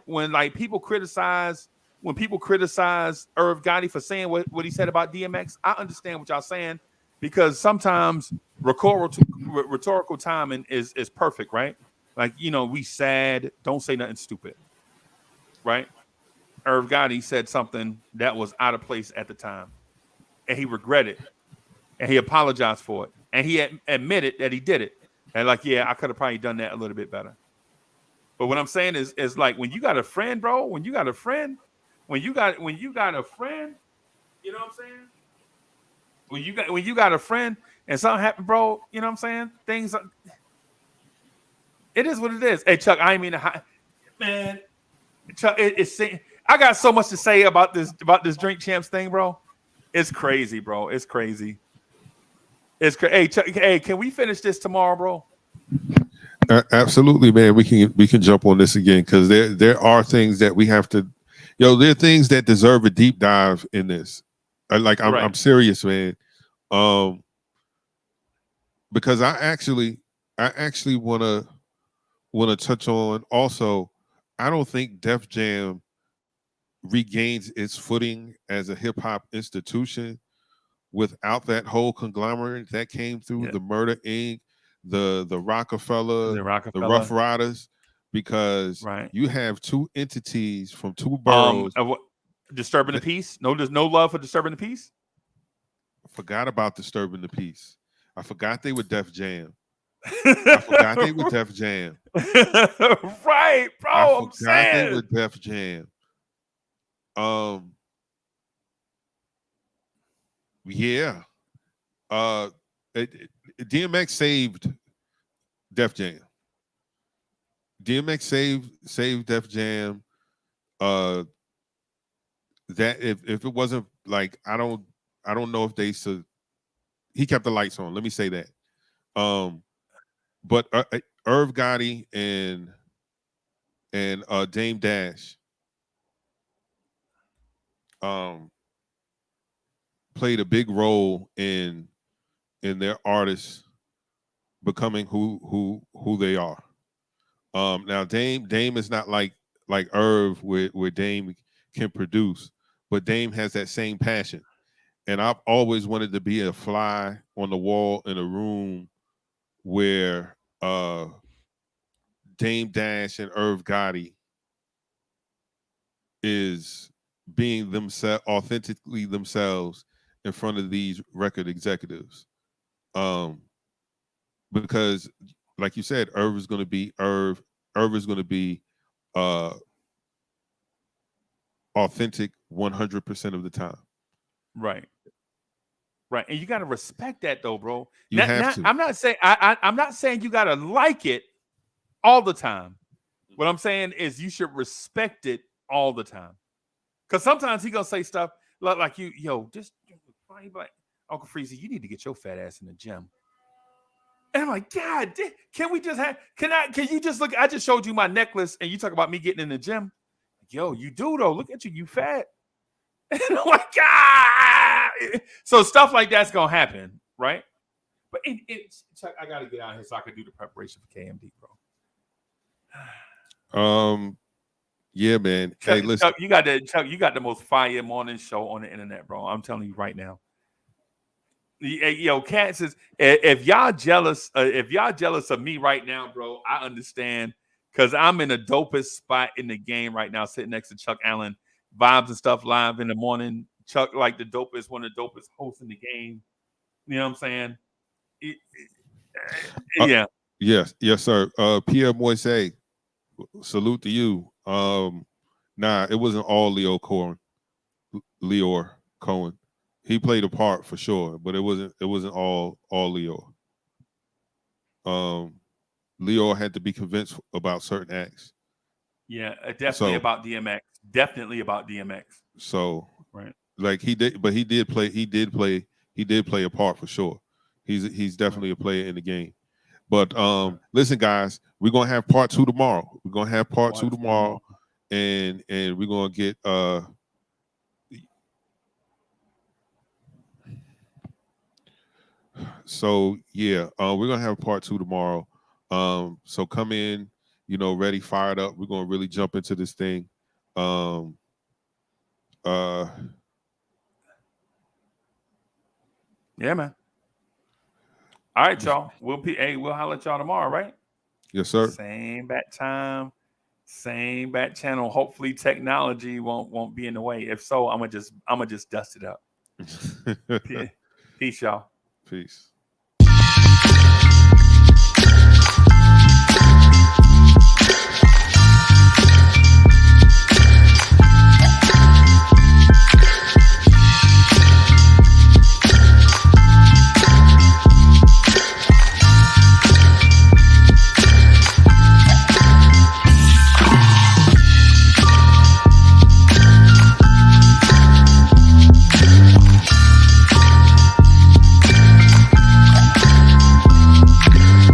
when like people criticize Irv Gotti for saying what he said about DMX, I understand what y'all saying, because sometimes rhetorical timing is perfect, right? Like, we sad, don't say nothing stupid, right? Irv Gotti said something that was out of place at the time, and he regretted, and he apologized for it, and he admitted that he did it, and like, yeah, I could have probably done that a little bit better. But what I'm saying is like, when you got a friend, bro, when you got a friend, you know what I'm saying? When you got a friend and something happened, bro, you know what I'm saying? It is what it is. Hey, Chuck, I ain't mean to, man. Chuck, I got so much to say about this Drink Champs thing, bro. It's crazy, bro. It's crazy. Hey, Chuck, hey, can we finish this tomorrow, bro? Absolutely, man. We can jump on this again, because there are things that we have to, there are things that deserve a deep dive in this. I'm serious, man. Because I actually want to touch on also. I don't think Def Jam regains its footing as a hip hop institution without that whole conglomerate that came through, the Murder Inc., the Rockefeller, the Rough Riders, because you have two entities from two boroughs. Disturbing the Peace? No, there's no love for Disturbing the Peace? I forgot about Disturbing the Peace. I forgot they were Def Jam. I forgot they were Def Jam. Right, bro. I'm saying they were Def Jam. Yeah. DMX saved Def Jam. DMX saved Def Jam. That if it wasn't, like, I don't know if he kept the lights on. Let me say that. But Irv Gotti and Dame Dash played a big role in their artists becoming who they are. Now Dame is not like Irv, where Dame can produce, but Dame has that same passion. And I've always wanted to be a fly on the wall in a room where Dame Dash and Irv Gotti is being authentically themselves in front of these record executives. Because, like you said, Irv is going to be Irv. Irv is going to be authentic 100% of the time. Right. And you got to respect that, though, bro. You have to. I'm not saying I'm not saying you got to like it all the time. What I'm saying is you should respect it all the time. Because sometimes he gonna say stuff like just like, Uncle Freezie, you need to get your fat ass in the gym. And I'm like, God, can we just have? Can you just look? I just showed you my necklace, and you talk about me getting in the gym. Yo, you do though. Look at you, you fat. And I'm like, God. So stuff like that's gonna happen, right? But Chuck, I gotta get out here so I can do the preparation for KMD, bro. Yeah, man. Chuck, hey, listen. You got the most fire morning show on the internet, bro. I'm telling you right now. Cat says, if y'all jealous of me right now, bro, I understand, because I'm in the dopest spot in the game right now, sitting next to Chuck Allen, vibes and stuff live in the morning. Chuck, like one of the dopest hosts in the game. You know what I'm saying? Yeah. Yes, sir. Pierre Moise, salute to you. Nah, it wasn't all Leor Cohen. He played a part for sure, but it wasn't all Leor. Leor had to be convinced about certain acts. Yeah, definitely about DMX. Definitely about DMX. So, right, like he did play a part for sure. He's definitely a player in the game. But listen, guys, we're gonna have part 2 tomorrow. We're gonna have part 2 tomorrow, and we're gonna get so yeah, we're gonna have part 2 tomorrow. So come in, you know, ready, fired up. We're gonna really jump into this thing. Yeah, man. All right, y'all. We'll holler at y'all tomorrow, right? Yes, sir. Same bat time, same bat channel. Hopefully, technology won't be in the way. If so, I'm gonna just dust it up. Peace, y'all. Peace.